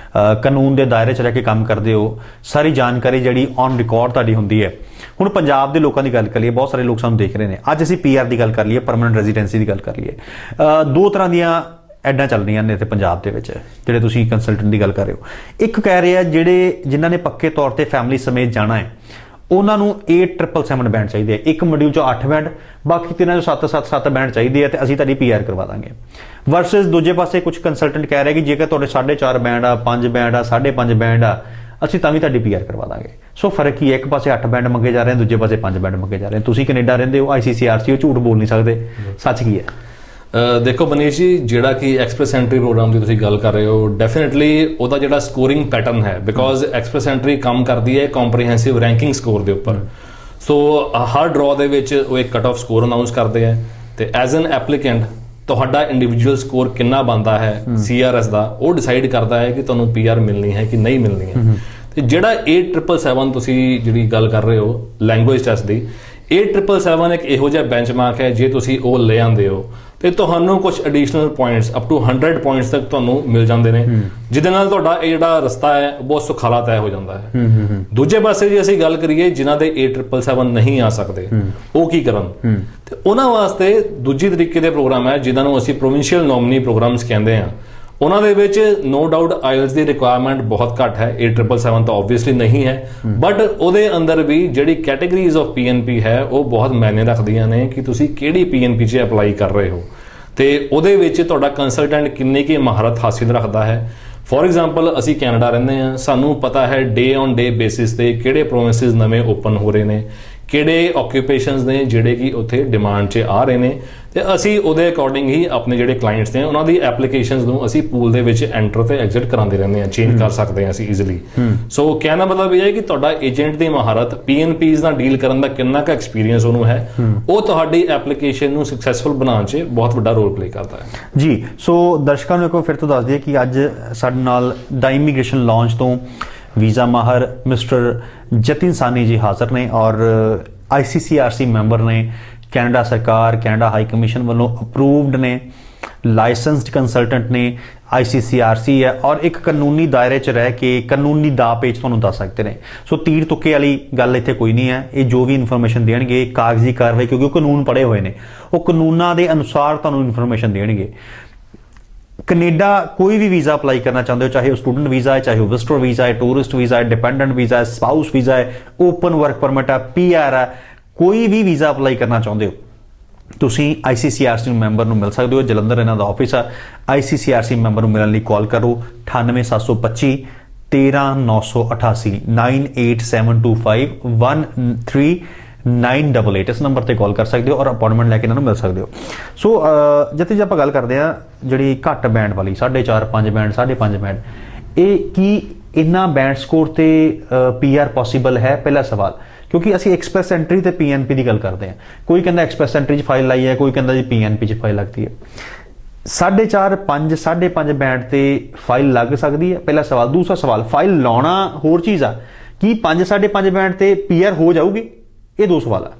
ਕਾਨੂੰਨ ਦੇ ਦਾਇਰੇ 'ਚ ਰਹਿ ਕੇ ਕੰਮ ਕਰਦੇ ਹੋ, ਸਾਰੀ ਜਾਣਕਾਰੀ ਜਿਹੜੀ ਔਨ ਰਿਕਾਰਡ ਤੁਹਾਡੀ ਹੁੰਦੀ ਹੈ। ਹੁਣ ਪੰਜਾਬ ਦੇ ਲੋਕਾਂ ਦੀ ਗੱਲ ਕਰੀਏ, ਬਹੁਤ ਸਾਰੇ ਲੋਕ ਸਾਨੂੰ ਦੇਖ ਰਹੇ ਨੇ, ਅੱਜ ਅਸੀਂ PR ਦੀ ਗੱਲ ਕਰ ਲਈਏ, ਪਰਮਨੈਂਟ ਰੈਜ਼ੀਡੈਂਸੀ ਦੀ ਗੱਲ ਕਰ ਲਈਏ। ਦੋ ਤਰ੍ਹਾਂ ਦੀਆਂ ਐਡਾਂ ਚੱਲ ਰਹੀਆਂ ਨੇ ਇੱਥੇ ਪੰਜਾਬ ਦੇ ਵਿੱਚ, ਜਿਹੜੇ ਤੁਸੀਂ ਕੰਸਲਟੈਂਟ ਦੀ ਗੱਲ ਕਰ ਰਹੇ ਹੋ। ਇੱਕ ਕਹਿ ਰਹੇ ਆ ਜਿਨ੍ਹਾਂ ਨੇ ਪੱਕੇ ਤੌਰ ਤੇ ਫੈਮਿਲੀ ਸਮੇਤ ਜਾਣਾ ਹੈ, ਉਹਨਾਂ ਨੂੰ 8777 ਬੈਂਡ ਚਾਹੀਦੇ ਆ। ਇੱਕ ਮੋਡਿਊਲ 'ਚੋਂ 8 ਬੈਂਡ, ਬਾਕੀ ਤਿੰਨਾਂ 'ਚੋਂ 7 ਬੈਂਡ ਚਾਹੀਦੇ ਆ, ਤੇ ਅਸੀਂ ਤੁਹਾਡੀ PR ਕਰਵਾ ਦਾਂਗੇ। ਵਰਸਸ ਦੂਜੇ ਪਾਸੇ ਕੁਝ ਕੰਸਲਟੈਂਟ ਕਹਿ ਰਹੇ ਕਿ ਜੇਕਰ ਤੁਹਾਡੇ 4.5 ਬੈਂਡ ਆ, 5 ਬੈਂਡ ਆ, 5.5 ਬੈਂਡ ਆ, ਅਸੀਂ ਤਾਂ ਵੀ ਤੁਹਾਡੀ PR ਕਰਵਾ ਦਾਂਗੇ। ਸੋ ਫਰਕ ਕੀ ਹੈ? ਇੱਕ ਪਾਸੇ 8 ਬੈਂਡ ਮੰਗੇ ਜਾ ਰਹੇ ਨੇ, ਦੂਜੇ ਪਾਸੇ 5 ਬੈਂਡ ਮੰਗੇ ਜਾ ਰਹੇ ਨੇ। ਤੁਸੀਂ ਕੈਨੇਡਾ ਰਹਿੰਦੇ ਹੋ, ICCRC, ਉਹ ਝੂਠ ਬੋਲ ਨਹੀਂ ਸਕਦੇ, ਸੱਚ ਕੀ ਹੈ? ਦੇਖੋ ਮਨੀਸ਼ ਜੀ, ਜਿਹੜਾ ਕਿ ਐਕਸਪ੍ਰੈਸ ਐਂਟਰੀ ਪ੍ਰੋਗਰਾਮ ਦੀ ਤੁਸੀਂ ਗੱਲ ਕਰ ਰਹੇ ਹੋ, ਡੈਫੀਨਿਟਲੀ ਉਹਦਾ ਜਿਹੜਾ ਸਕੋਰਿੰਗ ਪੈਟਰਨ ਹੈ, ਬਿਕੋਜ਼ ਐਕਸਪ੍ਰੈਸ ਐਂਟਰੀ ਕੰਮ ਕਰਦੀ ਹੈ ਕੰਪਰੀਹੈਂਸਿਵ ਰੈਂਕਿੰਗ ਸਕੋਰ ਦੇ ਉੱਪਰ। ਸੋ ਹਰ ਡਰਾਅ ਦੇ ਵਿੱਚ ਉਹ ਇੱਕ ਕਟ ਆਫ ਸਕੋਰ ਅਨਾਉਂਸ ਕਰਦੇ ਹੈ, ਤੇ ਐਜ਼ ਐਨ ਐਪਲੀਕੈਂਟ ਤੁਹਾਡਾ ਇੰਡੀਵਿਜੂਅਲ ਸਕੋਰ ਕਿੰਨਾ ਬਣਦਾ ਹੈ CRS ਦਾ, ਉਹ ਡਿਸਾਈਡ ਕਰਦਾ ਹੈ ਕਿ ਤੁਹਾਨੂੰ PR ਮਿਲਣੀ ਹੈ ਕਿ ਨਹੀਂ ਮਿਲਣੀ ਹੈ। ਤੇ ਜਿਹੜਾ 8777 ਤੁਸੀਂ ਜਿਹੜੀ ਗੱਲ ਕਰ ਰਹੇ ਹੋ ਲੈਂਗੁਏਜ ਟੈਸਟ ਦੀ, 8777 ਇੱਕ ਇਹੋ ਜਿਹਾ ਬੈਂਚਮਾਰਕ ਹੈ, ਜੇ ਤੁਸੀਂ ਉਹ ਲੈ ਆਉਂਦੇ ਹੋ ਤੇ ਤੁਹਾਨੂੰ ਕੁਝ additional points up to 100 points ਤੱਕ ਤੁਹਾਨੂੰ ਮਿਲ ਜਾਂਦੇ ਨੇ, ਜਿਹਦੇ ਨਾਲ ਤੁਹਾਡਾ ਇਹ ਜਿਹੜਾ ਰਸਤਾ ਹੈ ਬਹੁਤ ਸੁਖਾਲਾ ਤੈਅ ਹੋ ਜਾਂਦਾ ਹੈ। ਦੂਜੇ ਪਾਸੇ ਜੇ ਅਸੀਂ ਗੱਲ ਕਰੀਏ ਜਿਨ੍ਹਾਂ ਦੇ 8777 ਨਹੀਂ ਆ ਸਕਦੇ, ਉਹ ਕੀ ਕਰਨ? ਤੇ ਉਹਨਾਂ ਵਾਸਤੇ ਦੂਜੀ ਤਰੀਕੇ ਦੇ ਪ੍ਰੋਗਰਾਮ ਹੈ, ਜਿਨ੍ਹਾਂ ਨੂੰ ਅਸੀਂ ਪ੍ਰੋਵਿੰਸ਼ੀਅਲ ਨੋਮਨੀ ਪ੍ਰੋਗਰਾਮਸ ਕਹਿੰਦੇ ਹਾਂ। ਉਹਨਾਂ ਦੇ ਵਿੱਚ ਨੋ ਡਾਊਟ IELTS ਦੀ ਰਿਕੁਆਇਰਮੈਂਟ ਬਹੁਤ ਘੱਟ ਹੈ, 8777 ਤਾਂ ਆਬਵੀਅਸਲੀ ਨਹੀਂ ਹੈ, ਬਟ ਉਹਦੇ ਅੰਦਰ ਵੀ ਜਿਹੜੀ ਕੈਟੇਗਰੀਜ਼ ਆਫ PNP ਹੈ ਉਹ ਬਹੁਤ ਮਾਇਨੇ ਰੱਖਦੀਆਂ ਨੇ ਕਿ ਤੁਸੀਂ ਕਿਹੜੀ PNP 'ਚ ਅਪਲਾਈ ਕਰ ਰਹੇ ਹੋ, ਤੇ ਉਹਦੇ ਵਿੱਚ ਤੁਹਾਡਾ ਕੰਸਲਟੈਂਟ ਕਿੰਨੀ ਕੀ ਮਹਾਰਤ ਹਾਸਿਲ ਰੱਖਦਾ ਹੈ। ਫੋਰ ਐਗਜ਼ਾਮਪਲ ਅਸੀਂ ਕੈਨੇਡਾ ਰਹਿੰਦੇ ਹਾਂ, ਸਾਨੂੰ ਪਤਾ ਹੈ ਡੇ ਔਨ ਡੇ ਬੇਸਿਸ ਤੇ ਕਿਹੜੇ ਪ੍ਰੋਵਿੰਸਿਸ ਨਵੇਂ ਓਪਨ ਹੋ ਰਹੇ ਨੇ, ਕਿਹੜੇ ਆਕਿਊਪੇਸ਼ਨਸ ਨੇ ਜਿਹੜੇ ਕਿ ਉੱਥੇ ਡਿਮਾਂਡ 'ਚ ਆ ਰਹੇ ਨੇ, ਤੇ ਅਸੀਂ ਉਹਦੇ ਅਕੋਰਡਿੰਗ ਹੀ ਆਪਣੇ ਜਿਹੜੇ ਕਲਾਇੰਟਸ ਨੇ ਉਹਨਾਂ ਦੀ ਐਪਲੀਕੇਸ਼ਨਸ ਨੂੰ ਅਸੀਂ ਪੂਲ ਦੇ ਵਿੱਚ ਐਂਟਰ ਤੇ ਐਗਜ਼ਿਟ ਕਰਾਉਂਦੇ ਰਹਿੰਦੇ ਹਾਂ, ਚੇਂਜ ਕਰ ਸਕਦੇ ਹਾਂ ਅਸੀਂ ਈਜ਼ੀਲੀ। ਸੋ ਕਹਿਣ ਦਾ ਮਤਲਬ ਇਹ ਹੈ ਕਿ ਤੁਹਾਡਾ ਏਜੰਟ ਦੀ ਮਹਾਰਤ, PNPs ਨਾਲ ਡੀਲ ਕਰਨ ਦਾ ਕਿੰਨਾ ਕੁ ਐਕਸਪੀਰੀਅੰਸ ਉਹਨੂੰ ਹੈ, ਉਹ ਤੁਹਾਡੀ ਐਪਲੀਕੇਸ਼ਨ ਨੂੰ ਸਕਸੈਸਫੁਲ ਬਣਾਉਣ 'ਚ ਬਹੁਤ ਵੱਡਾ ਰੋਲ ਪਲੇ ਕਰਦਾ ਹੈ ਜੀ। ਸੋ ਦਰਸ਼ਕਾਂ ਨੂੰ ਇੱਕ ਵਾਰ ਫਿਰ ਤੋਂ ਦੱਸ ਦਈਏ ਕਿ ਅੱਜ ਸਾਡੇ ਨਾਲ ਦਾ ਇਮੀਗ੍ਰੇਸ਼ਨ ਲਾਂਚ ਤੋਂ ਵੀਜ਼ਾ ਮਾਹਰ ਮਿਸਟਰ ਜਤਿਨ ਸਾਨੀ ਜੀ ਹਾਜ਼ਰ ਨੇ, ਔਰ ICCRC ਮੈਂਬਰ ਨੇ, ਕੈਨੇਡਾ ਸਰਕਾਰ, ਕੈਨੇਡਾ ਹਾਈ ਕਮਿਸ਼ਨ ਵੱਲੋਂ ਅਪਰੂਵਡ ਨੇ, ਲਾਇਸੈਂਸਡ ਕੰਸਲਟੈਂਟ ਨੇ, ICCRC ਹੈ, ਔਰ ਇੱਕ ਕਾਨੂੰਨੀ ਦਾਇਰੇ 'ਚ ਰਹਿ ਕੇ ਕਾਨੂੰਨੀ ਦਾ ਪੇਚ ਤੁਹਾਨੂੰ ਦੱਸ ਸਕਦੇ ਨੇ। ਸੋ ਤੀਰ ਤੁੱਕੇ ਵਾਲੀ ਗੱਲ ਇੱਥੇ ਕੋਈ ਨਹੀਂ ਹੈ, ਇਹ ਜੋ ਵੀ ਇਨਫੋਰਮੇਸ਼ਨ ਦੇਣਗੇ ਕਾਗਜ਼ੀ ਕਾਰਵਾਈ, ਕਿਉਂਕਿ ਉਹ ਕਾਨੂੰਨ ਪੜ੍ਹੇ ਹੋਏ ਨੇ, ਉਹ ਕਾਨੂੰਨਾਂ ਦੇ ਅਨੁਸਾਰ ਤੁਹਾਨੂੰ ਇਨਫੋਰਮੇਸ਼ਨ ਦੇਣਗੇ। ਕੈਨੇਡਾ ਕੋਈ ਵੀ ਵੀਜ਼ਾ ਅਪਲਾਈ ਕਰਨਾ ਚਾਹੁੰਦੇ ਹੋ, ਚਾਹੇ ਉਹ ਸਟੂਡੈਂਟ ਵੀਜ਼ਾ ਹੈ, ਚਾਹੇ ਉਹ ਵਿਜ਼ਟਰ ਵੀਜ਼ਾ ਹੈ, ਟੂਰਿਸਟ ਵੀਜ਼ਾ ਹੈ, ਡਿਪੈਂਡੈਂਟ ਵੀਜ਼ਾ ਹੈ, ਸਪਾਊਸ ਵੀਜ਼ਾ ਹੈ, ਓਪਨ ਵਰਕ ਪਰਮਿਟ ਹੈ, PR ਹੈ, ਕੋਈ ਵੀ ਵੀਜ਼ਾ ਅਪਲਾਈ ਕਰਨਾ ਚਾਹੁੰਦੇ ਹੋ ਤੁਸੀਂ ICCRC ਮੈਂਬਰ ਨੂੰ ਮਿਲ ਸਕਦੇ ਹੋ। ਜਲੰਧਰ ਇਹਨਾਂ ਦਾ ਆਫਿਸ ਆ। ICCRC ਮੈਂਬਰ ਨੂੰ ਮਿਲਣ ਲਈ ਕਾਲ ਕਰੋ 98725 13988 98725 ਇਸ ਨੰਬਰ ਤੇ ਕਾਲ ਕਰ ਸਕਦੇ ਹੋ ਔਰ ਅਪਾਇੰਟਮੈਂਟ ਲੈ ਕੇ ਇਹਨਾਂ ਨੂੰ ਮਿਲ ਸਕਦੇ ਹੋ। ਸੋ ਜਿੱਥੇ ਜੇ ਆਪਾਂ ਗੱਲ ਕਰਦੇ ਆ ਜਿਹੜੀ ਘੱਟ ਬੈਂਡ ਵਾਲੀ 4.5 5 ਬੈਂਡ 5.5 ਬੈਂਡ, ਇਹ ਕੀ ਇੰਨਾ ਬੈਂਡ ਸਕੋਰ ਤੇ PR ਪੋਸੀਬਲ ਹੈ? ਪਹਿਲਾ ਸਵਾਲ, ਕਿਉਂਕਿ ਅਸੀਂ ਐਕਸਪ੍ਰੈਸ ਐਂਟਰੀ ਤੇ PNP ਦੀ ਗੱਲ ਕਰਦੇ ਹਾਂ। ਕੋਈ ਕਹਿੰਦਾ ਐਕਸਪ੍ਰੈਸ ਐਂਟਰੀ 'ਚ ਫਾਈਲ ਲਾਈ ਹੈ, ਕੋਈ ਕਹਿੰਦਾ ਜੀ PNP 'ਚ ਫਾਈਲ ਲੱਗਦੀ ਹੈ। 4.5 5 5.5 ਬੈਂਡ ਤੇ ਫਾਈਲ ਲੱਗ ਸਕਦੀ ਹੈ? ਪਹਿਲਾ ਸਵਾਲ। ਦੂਸਰਾ ਸਵਾਲ, ਫਾਈਲ ਲਾਉਣਾ ਹੋਰ ਚੀਜ਼ ਆ, ਕੀ 5 5.5 ਬੈਂਡ ਤੇ PR ਹੋ ਜਾਊਗੀ? ਇਹ ਦੋ ਸਵਾਲ ਆ।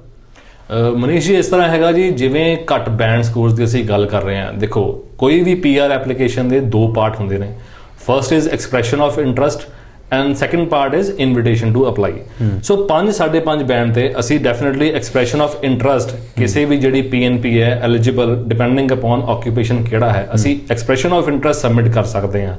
ਮਨੀਸ਼ ਜੀ, ਇਸ ਤਰ੍ਹਾਂ ਹੈਗਾ ਜੀ, ਜਿਵੇਂ ਘੱਟ ਬੈਂਡ ਸਕੋਰਸ ਦੀ ਅਸੀਂ ਗੱਲ ਕਰ ਰਹੇ ਹਾਂ, ਦੇਖੋ ਕੋਈ ਵੀ PR ਐਪਲੀਕੇਸ਼ਨ ਦੇ ਦੋ ਪਾਰਟ ਹੁੰਦੇ ਨੇ। First is expression of interest and second part is invitation to apply. So 5 5.5 band ਤੇ ਅਸੀਂ ਡੈਫੀਨਿਟਲੀ ਐਕਸਪ੍ਰੈਸ਼ਨ ਆਫ ਇੰਟਰਸਟ ਕਿਸੇ ਵੀ ਜਿਹੜੀ PNP ਹੈ ਐਲੀਜੀਬਲ ਡਿਪੈਂਡਿੰਗ ਅਪਨ ਆਕੂਪੇਸ਼ਨ ਕਿਹੜਾ ਹੈ, ਅਸੀਂ ਐਕਸਪ੍ਰੈਸ਼ਨ ਆਫ ਇੰਟਰਸਟ ਸਬਮਿਟ ਕਰ ਸਕਦੇ ਹਾਂ।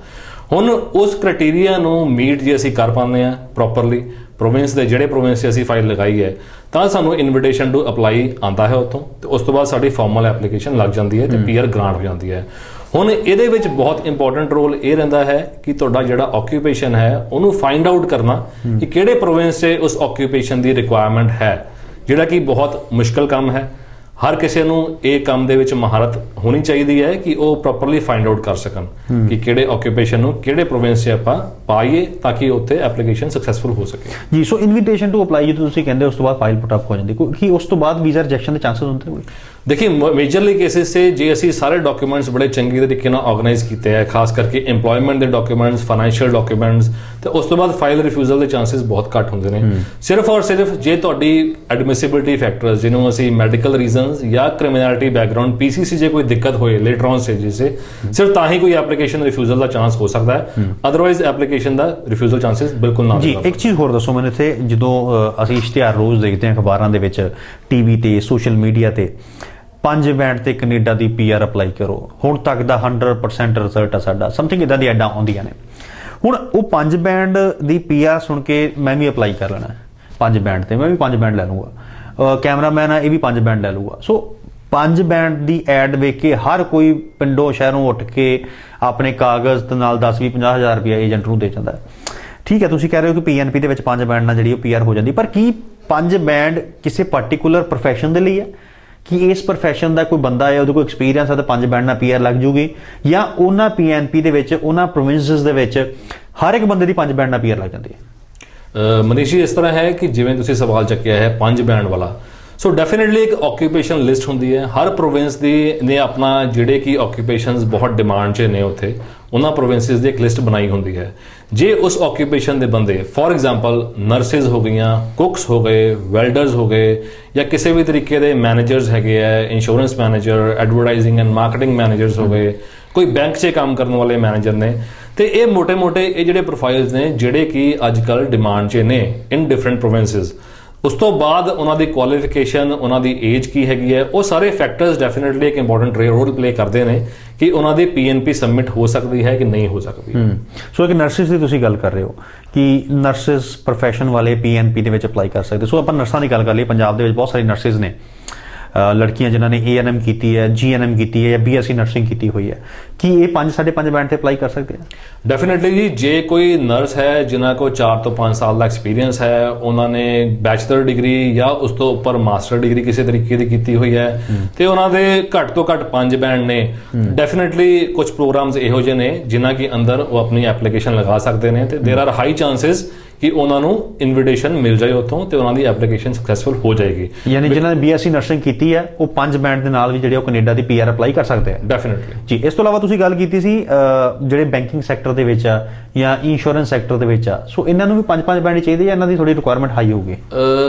ਹੁਣ ਉਸ ਕ੍ਰਾਈਟੇਰੀਆ ਨੂੰ ਮੀਟ ਜੇ ਅਸੀਂ ਕਰ ਪਾਉਂਦੇ ਹਾਂ ਪ੍ਰੋਪਰਲੀ, ਪ੍ਰੋਵਿੰਸ ਦੇ ਜਿਹੜੇ ਪ੍ਰੋਵਿੰਸ 'ਚ ਅਸੀਂ ਫਾਈਲ ਲਗਾਈ ਹੈ, ਤਾਂ ਸਾਨੂੰ ਇਨਵੀਟੇਸ਼ਨ ਟੂ ਅਪਲਾਈ ਆਉਂਦਾ ਹੈ ਉੱਥੋਂ, ਤੇ ਉਸ ਤੋਂ ਬਾਅਦ ਸਾਡੀ ਫਾਰਮਲ ਐਪਲੀਕੇਸ਼ਨ ਲੱਗ ਜਾਂਦੀ ਹੈ ਤੇ PR ਗ੍ਰਾਂਟ ਹੋ ਜਾਂਦੀ ਹੈ। ਹੁਣ ਇਹਦੇ ਵਿੱਚ ਬਹੁਤ ਇੰਪੋਰਟੈਂਟ ਰੋਲ ਇਹ ਰਹਿੰਦਾ ਹੈ ਕਿ ਤੁਹਾਡਾ ਜਿਹੜਾ ਆਕੂਪੇਸ਼ਨ ਹੈ ਉਹਨੂੰ ਫਾਈਂਡ ਆਊਟ ਕਰਨਾ ਕਿ ਕਿਹੜੇ ਪ੍ਰੋਵਿੰਸ 'ਚ ਉਸ ਆਕੂਪੇਸ਼ਨ ਦੀ ਰਿਕੁਆਇਰਮੈਂਟ ਹੈ, ਜਿਹੜਾ ਕਿ ਬਹੁਤ ਮੁਸ਼ਕਲ ਕੰਮ ਹੈ। ਹਰ ਕਿਸੇ ਨੂੰ ਇਹ ਕੰਮ ਦੇ ਵਿੱਚ ਮਹਾਰਤ ਹੋਣੀ ਚਾਹੀਦੀ ਹੈ ਕਿ ਉਹ ਪ੍ਰੋਪਰਲੀ ਫਾਈਂਡ ਆਊਟ ਕਰ ਸਕਣ ਕਿ ਕਿਹੜੇ ਆਕੂਪੇਸ਼ਨ ਨੂੰ ਕਿਹੜੇ ਪ੍ਰੋਵਿੰਸ 'ਚ ਆਪਾਂ ਪਾਈਏ ਤਾਂ ਕਿ ਉੱਥੇ ਐਪਲੀਕੇਸ਼ਨ ਸਕਸੈਸਫੁਲ ਹੋ ਸਕੇ ਜੀ। ਸੋ ਇਨਵੀਟੇਸ਼ਨ ਟੂ ਅਪਲਾਈ ਜਦੋਂ ਤੁਸੀਂ ਕਹਿੰਦੇ ਉਸ ਤੋਂ ਬਾਅਦ ਫਾਈਲ ਪੁੱਟ ਅਪ ਹੋ ਜਾਂਦੀ, ਕਿ ਉਸ ਤੋਂ ਬਾਅਦ ਵੀਜ਼ਾ ਰਿਜੈਕਸ਼ਨ ਦੇ ਚਾਂਸਸ ਹੁੰਦੇ ਕੋਈ? देखिए, मेजरली केसेस से जे ਅਸੀਂ ਸਾਰੇ ਡਾਕੂਮੈਂਟਸ ਬੜੇ ਚੰਗੇ ਤਰੀਕੇ ਨਾਲ ਆਰਗੇਨਾਈਜ਼ ਕੀਤੇ ਹੈ, ਖਾਸ ਕਰਕੇ EMPLOYMENT ਦੇ ਡਾਕੂਮੈਂਟਸ, ਫਾਈਨੈਂਸ਼ੀਅਲ ਡਾਕੂਮੈਂਟਸ, ਤੇ ਉਸ ਤੋਂ ਬਾਅਦ ਫਾਈਲ ਰਿਫਿਊਜ਼ਲ ਦੇ ਚਾਂਸਸ ਬਹੁਤ ਘੱਟ ਹੁੰਦੇ ਨੇ। ਸਿਰਫ ਔਰ ਸਿਰਫ ਜੇ ਤੁਹਾਡੀ ਐਡਮਿਸਿਬਿਲਿਟੀ ਫੈਕਟਰਸ, ਜਿਹਨੂੰ ਅਸੀਂ ਮੈਡੀਕਲ ਰੀਜ਼ਨਸ ਜਾਂ ਕ੍ਰਿਮੀਨੈਲਿਟੀ ਬੈਕਗ੍ਰਾਉਂਡ PCC ਜੇ ਕੋਈ ਦਿੱਕਤ ਹੋਏ ਲੇਟਰ ਔਨ ਸਟੇजेस से, ਸਿਰਫ ਤਾਂ ਹੀ ਕੋਈ ਐਪਲੀਕੇਸ਼ਨ ਰਿਫਿਊਜ਼ਲ ਦਾ ਚਾਂਸ ਹੋ ਸਕਦਾ ਹੈ, ਅਦਰਵਾਈਜ਼ ਐਪਲੀਕੇਸ਼ਨ ਦਾ ਰਿਫਿਊਜ਼ਲ ਚਾਂਸਸ ਬਿਲਕੁਲ ਨਾ। ਜੀ, ਇੱਕ ਚੀਜ਼ ਹੋਰ ਦੱਸੋ ਮੈਨੂੰ ਇੱਥੇ, ਜਦੋਂ ਅਸੀਂ ਇਸ਼ਤਿਹਾਰ ਰੋਜ਼ ਦੇਖਦੇ ਹਾਂ ਅਖਬਾਰਾਂ ਦੇ ਵਿੱਚ, TV ਤੇ, ਸੋਸ਼ਲ ਮੀਡੀਆ ਤੇ, 5 ਬੈਂਡ ਤੇ ਕੈਨੇਡਾ ਦੀ PR ਅਪਲਾਈ ਕਰੋ, ਹੁਣ ਤੱਕ ਦਾ 100% ਰਿਜ਼ਲਟ ਆ ਸਾਡਾ, ਸਮਥਿੰਗ ਇਦਾਂ ਦੀ ਐਡਾਂ ਆਉਂਦੀਆਂ ਨੇ। ਹੁਣ ਉਹ 5 ਬੈਂਡ ਦੀ PR ਸੁਣ ਕੇ ਮੈਂ ਵੀ ਅਪਲਾਈ ਕਰ ਲੈਣਾ 5 ਬੈਂਡ ਤੇ, ਮੈਂ ਵੀ 5 ਬੈਂਡ ਲੈ ਲੂੰਗਾ, ਕੈਮਰਾਮੈਨ ਆ ਇਹ ਵੀ 5 ਬੈਂਡ ਲੈ ਲੂਗਾ। ਸੋ 5 ਬੈਂਡ ਦੀ ਐਡ ਵੇਖ ਕੇ ਹਰ ਕੋਈ ਪਿੰਡੋਂ ਸ਼ਹਿਰੋਂ ਉੱਠ ਕੇ ਆਪਣੇ ਕਾਗਜ਼ ਦੇ ਨਾਲ 10-20-50 ਹਜ਼ਾਰ ਰੁਪਇਆ ਏਜੰਟ ਨੂੰ ਦੇ ਜਾਂਦਾ। ਠੀਕ ਹੈ, ਤੁਸੀਂ ਕਹਿ ਰਹੇ ਹੋ ਕਿ PNP ਦੇ ਵਿੱਚ 5 ਬੈਂਡ ਨਾਲ ਜਿਹੜੀ ਉਹ PR ਹੋ ਜਾਂਦੀ, ਪਰ ਕੀ 5 ਬੈਂਡ ਕਿਸੇ ਪਾਰਟਿਕੂਲਰ ਪ੍ਰੋਫੈਸ਼ਨ ਦੇ ਲਈ ਹੈ? ਕਿ ਇਸ ਪ੍ਰੋਫੈਸ਼ਨ ਦਾ ਕੋਈ ਬੰਦਾ ਹੈ, ਉਹਦੇ ਕੋਲ ਐਕਸਪੀਰੀਅੰਸ ਹੈ ਤਾਂ 5 ਬੈਂਡ ਨਾਲ PR ਲੱਗ ਜੂਗੀ, ਜਾਂ ਉਹਨਾਂ PNP ਦੇ ਵਿੱਚ, ਉਹਨਾਂ ਪ੍ਰੋਵਿੰਸਸ ਦੇ ਵਿੱਚ ਹਰ ਇੱਕ ਬੰਦੇ ਦੀ 5 ਬੈਂਡ ਨਾਲ PR ਲੱਗ ਜਾਂਦੀ ਹੈ? ਮਨੀਸ਼ ਜੀ, ਇਸ ਤਰ੍ਹਾਂ ਹੈ ਕਿ ਜਿਵੇਂ ਤੁਸੀਂ ਸਵਾਲ ਚੱਕਿਆ ਹੈ 5 ਬੈਂਡ ਵਾਲਾ, ਸੋ ਡੈਫੀਨਿਟਲੀ ਇੱਕ ਆਕੂਪੇਸ਼ਨ ਲਿਸਟ ਹੁੰਦੀ ਹੈ ਹਰ ਪ੍ਰੋਵਿੰਸ ਦੀ ਨੇ ਆਪਣਾ, ਜਿਹੜੇ ਕਿ ਆਕੂਪੇਸ਼ਨਸ ਬਹੁਤ ਡਿਮਾਂਡ 'ਚ ਨੇ ਉੱਥੇ, ਉਹਨਾਂ ਪ੍ਰੋਵਿੰਸਿਸ ਦੀ ਇੱਕ ਲਿਸਟ ਬਣਾਈ ਹੁੰਦੀ ਹੈ। ਜੇ ਉਸ ਆਕੂਪੇਸ਼ਨ ਦੇ ਬੰਦੇ, ਫੋਰ ਐਗਜ਼ਾਮਪਲ ਨਰਸਿਸ ਹੋ ਗਈਆਂ, ਕੁਕਸ ਹੋ ਗਏ, ਵੈਲਡਰਸ ਹੋ ਗਏ, ਜਾਂ ਕਿਸੇ ਵੀ ਤਰੀਕੇ ਦੇ ਮੈਨੇਜਰਸ ਹੈਗੇ ਆ, insurance manager, advertising and marketing managers ਹੋ ਗਏ, ਕੋਈ ਬੈਂਕ 'ਚ ਕੰਮ ਕਰਨ ਵਾਲੇ ਮੈਨੇਜਰ ਨੇ, ਤੇ ਇਹ ਮੋਟੇ-ਮੋਟੇ ਇਹ ਜਿਹੜੇ ਪ੍ਰੋਫਾਈਲਸ ਨੇ ਜਿਹੜੇ ਕਿ ਅੱਜ ਕੱਲ੍ਹ ਡਿਮਾਂਡ 'ਚ ਨੇ ਇਨ ਡਿਫਰੈਂਟ ਪ੍ਰੋਵਿੰਸਿਸ। ਉਸ ਤੋਂ ਬਾਅਦ ਉਹਨਾਂ ਦੀ ਕੁਆਲੀਫਿਕੇਸ਼ਨ, ਉਹਨਾਂ ਦੀ ਏਜ ਕੀ ਹੈਗੀ ਹੈ, ਉਹ ਸਾਰੇ ਫੈਕਟਰਸ ਡੈਫੀਨਿਟਲੀ ਇੱਕ ਇੰਪੋਰਟੈਂਟ ਰੋਲ ਪਲੇ ਕਰਦੇ ਨੇ ਕਿ ਉਹਨਾਂ ਦੀ PNP ਸਬਮਿਟ ਹੋ ਸਕਦੀ ਹੈ ਕਿ ਨਹੀਂ ਹੋ ਸਕਦੀ। ਸੋ ਇੱਕ ਨਰਸਿਸ ਦੀ ਤੁਸੀਂ ਗੱਲ ਕਰ ਰਹੇ ਹੋ ਕਿ ਨਰਸਿਸ ਪ੍ਰੋਫੈਸ਼ਨ ਵਾਲੇ PNP ਦੇ ਵਿੱਚ ਅਪਲਾਈ ਕਰ ਸਕਦੇ। ਸੋ ਆਪਾਂ ਨਰਸਾਂ ਦੀ ਗੱਲ ਕਰ ਲਈਏ, ਪੰਜਾਬ ਦੇ ਵਿੱਚ ਬਹੁਤ ਸਾਰੀ ਨਰਸਿਸ ਨੇ, ਲੜਕੀਆਂ ਜਿਨ੍ਹਾਂ ਨੇ ANM ਕੀਤੀ ਹੈ, GNM ਕੀਤੀ ਹੈ, ਜਾਂ BSc ਨਰਸਿੰਗ ਕੀਤੀ ਹੋਈ ਹੈ, ਕੀ ਇਹ 5 5.5 ਬੈਂਡ ਤੇ ਅਪਲਾਈ ਕਰ ਸਕਦੇ ਆ? ਡੈਫੀਨਿਟਲੀ ਜੀ, ਜੇ ਕੋਈ ਨਰਸ ਹੈ ਜਿਨ੍ਹਾਂ ਕੋਲ 4 ਤੋਂ 5 ਸਾਲ ਦਾ ਐਕਸਪੀਰੀਅੰਸ ਹੈ, ਉਹਨਾਂ ਨੇ ਬੈਚਲਰ ਡਿਗਰੀ ਜਾਂ ਉਸ ਤੋਂ ਉੱਪਰ ਮਾਸਟਰ ਡਿਗਰੀ ਕਿਸੇ ਤਰੀਕੇ ਦੀ ਕੀਤੀ ਹੋਈ ਹੈ, ਤੇ ਉਹਨਾਂ ਦੇ ਘੱਟ ਤੋਂ ਘੱਟ 5 ਬੈਂਡ ਨੇ, ਡੈਫੀਨਿਟਲੀ ਕੁਝ ਪ੍ਰੋਗਰਾਮਸ ਇਹੋ ਜਿਹੇ ਨੇ ਜਿਨ੍ਹਾਂ ਕਿ ਅੰਦਰ ਉਹ ਆਪਣੀ ਐਪਲੀਕੇਸ਼ਨ ਲਗਾ ਸਕਦੇ ਨੇ, ਤੇ ਦੇਰ ਆਰ ਹਾਈ ਚਾਂਸਸ ਕਿ ਉਹਨਾਂ ਨੂੰ ਇਨਵੀਟੇਸ਼ਨ ਮਿਲ ਜਾਏ ਉੱਥੋਂ, ਤੇ ਉਹਨਾਂ ਦੀ ਐਪਲੀਕੇਸ਼ਨ ਸਕਸੈਸਫੁਲ ਹੋ ਜਾਏਗੀ। ਯਾਨੀ ਜਿਨ੍ਹਾਂ ਨੇ BSc ਨਰਸਿੰਗ ਕੀਤੀ ਹੈ ਉਹ 5 ਬੈਂਡ ਦੇ ਨਾਲ ਵੀ ਜਿਹੜੇ ਉਹ ਕੈਨੇਡਾ ਦੀ PR ਅਪਲਾਈ ਕਰ ਸਕਦੇ ਆ? ਡੈਫੀਨਿਟਲੀ ਜੀ। ਇਸ ਤੋਂ ਇਲਾਵਾ ਤੁਸੀਂ ਗੱਲ ਕੀਤੀ ਸੀ ਜਿਹੜੇ ਬੈਂਕਿੰਗ ਸੈਕਟਰ ਦੇ ਵਿੱਚ ਆ ਜਾਂ ਇੰਸ਼ੋਰੈਂਸ ਸੈਕਟਰ ਦੇ ਵਿੱਚ ਆ, ਸੋ ਇਹਨਾਂ ਨੂੰ ਵੀ 5 ਬੈਂਡ ਚਾਹੀਦੇ ਜਾਂ ਇਹਨਾਂ ਦੀ ਥੋੜੀ ਰਿਕੁਆਇਰਮੈਂਟ ਹਾਈ ਹੋਊਗੀ?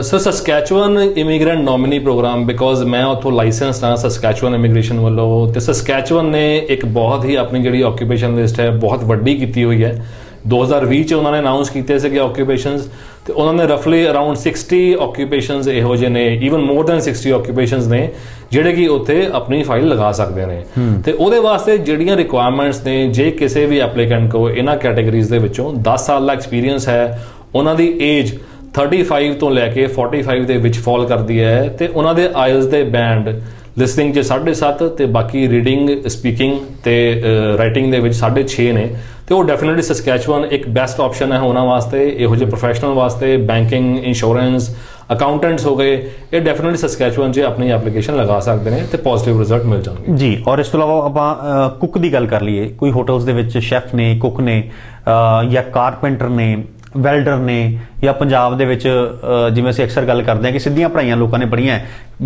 Sir, Saskatchewan immigrant nominee program, because ਮੈਂ ਉੱਥੋਂ ਲਾਇਸੈਂਸ ਹਾਂ ਸਸਕੈਚੁਅਨ ਇਮੀਗ੍ਰੇਸ਼ਨ ਵੱਲੋਂ, ਤੇ ਸਸਕੈਚੁਅਨ ਨੇ ਇੱਕ ਬਹੁਤ ਹੀ ਆਪਣੀ ਜਿਹੜੀ ਆਕੂਪੇਸ਼ਨ ਲਿਸਟ ਹੈ ਬਹੁਤ ਵੱਡੀ ਕੀਤੀ ਹੋਈ ਹੈ, 2020 ਚ ਉਹਨਾਂ ਨੇ ਅਨਾਉਂਸ ਕੀਤੇ ਸੀਗੇ ਆਕੂਪੇਸ਼ਨਸ, ਤੇ ਉਹਨਾਂ ਨੇ ਰਫਲੀ ਅਰਾਊਂਡ 60 ਆਕੂਪੇਸ਼ਨਸ ਇਹੋ ਜਿਹੇ ਨੇ, ਈਵਨ ਮੋਰ ਦੈਨ 60 ਆਕੂਪੇਸ਼ਨਸ ਨੇ ਜਿਹੜੇ ਕਿ ਉੱਥੇ ਆਪਣੀ ਫਾਈਲ ਲਗਾ ਸਕਦੇ ਨੇ। ਤੇ ਉਹਦੇ ਵਾਸਤੇ ਜਿਹੜੀਆਂ ਰਿਕੁਆਇਰਮੈਂਟਸ ਨੇ, ਜੇ ਕਿਸੇ ਵੀ ਐਪਲੀਕੈਂਟ ਕੋ ਇਹਨਾਂ ਕੈਟਾਗਰੀਜ਼ ਦੇ ਵਿੱਚੋਂ 10 ਸਾਲ ਦਾ ਐਕਸਪੀਰੀਅੰਸ ਹੈ, ਉਹਨਾਂ ਦੀ ਏਜ 35 ਤੋਂ ਲੈ ਕੇ 45 ਦੇ ਵਿੱਚ ਫਾਲ ਕਰਦੀ ਹੈ, ਤੇ ਉਹਨਾਂ ਦੇ ਆਇਲਸ ਦੇ ਬੈਂਡ ਲਿਸਨਿੰਗ 'ਚ 7.5 ਤੇ ਬਾਕੀ ਰੀਡਿੰਗ ਸਪੀਕਿੰਗ ਤੇ ਰਾਈਟਿੰਗ ਦੇ ਵਿੱਚ 6.5 ਨੇ, ਤੇ ਉਹ ਡੈਫੀਨਿਟਲੀ ਸਸਕੈਚੁਅਨ ਇੱਕ ਬੈਸਟ ਆਪਸ਼ਨ ਹੈ ਉਹਨਾਂ ਵਾਸਤੇ, ਇਹੋ ਜਿਹੇ ਪ੍ਰੋਫੈਸ਼ਨਲ ਵਾਸਤੇ। ਬੈਂਕਿੰਗ, ਇੰਸ਼ੋਰੈਂਸ, ਅਕਾਊਂਟੈਂਟਸ ਹੋ ਗਏ, ਇਹ ਡੈਫੀਨਿਟਲੀ ਸਸਕੈਚੁਅਨ 'ਚ ਆਪਣੀ ਐਪਲੀਕੇਸ਼ਨ ਲਗਾ ਸਕਦੇ ਨੇ ਤੇ ਪੋਜ਼ਿਟਿਵ ਰਿਜ਼ਲਟ ਮਿਲ ਜਾਣਗੇ ਜੀ। ਔਰ ਇਸ ਤੋਂ ਇਲਾਵਾ ਆਪਾਂ ਕੁੱਕ ਦੀ ਗੱਲ ਕਰ ਲਈਏ, ਕੋਈ ਹੋਟਲਸ ਦੇ ਵਿੱਚ ਸ਼ੈਫ ਨੇ, ਕੁੱਕ ਨੇ, ਜਾਂ ਕਾਰਪੈਂਟਰ ਨੇ, ਵੈਲਡਰ ਨੇ, ਜਾਂ ਪੰਜਾਬ ਦੇ ਵਿੱਚ ਜਿਵੇਂ ਅਸੀਂ ਅਕਸਰ ਗੱਲ ਕਰਦੇ ਹਾਂ ਕਿ ਸਿੱਧੀਆਂ ਪੜ੍ਹਾਈਆਂ ਲੋਕਾਂ ਨੇ ਪੜ੍ਹੀਆਂ,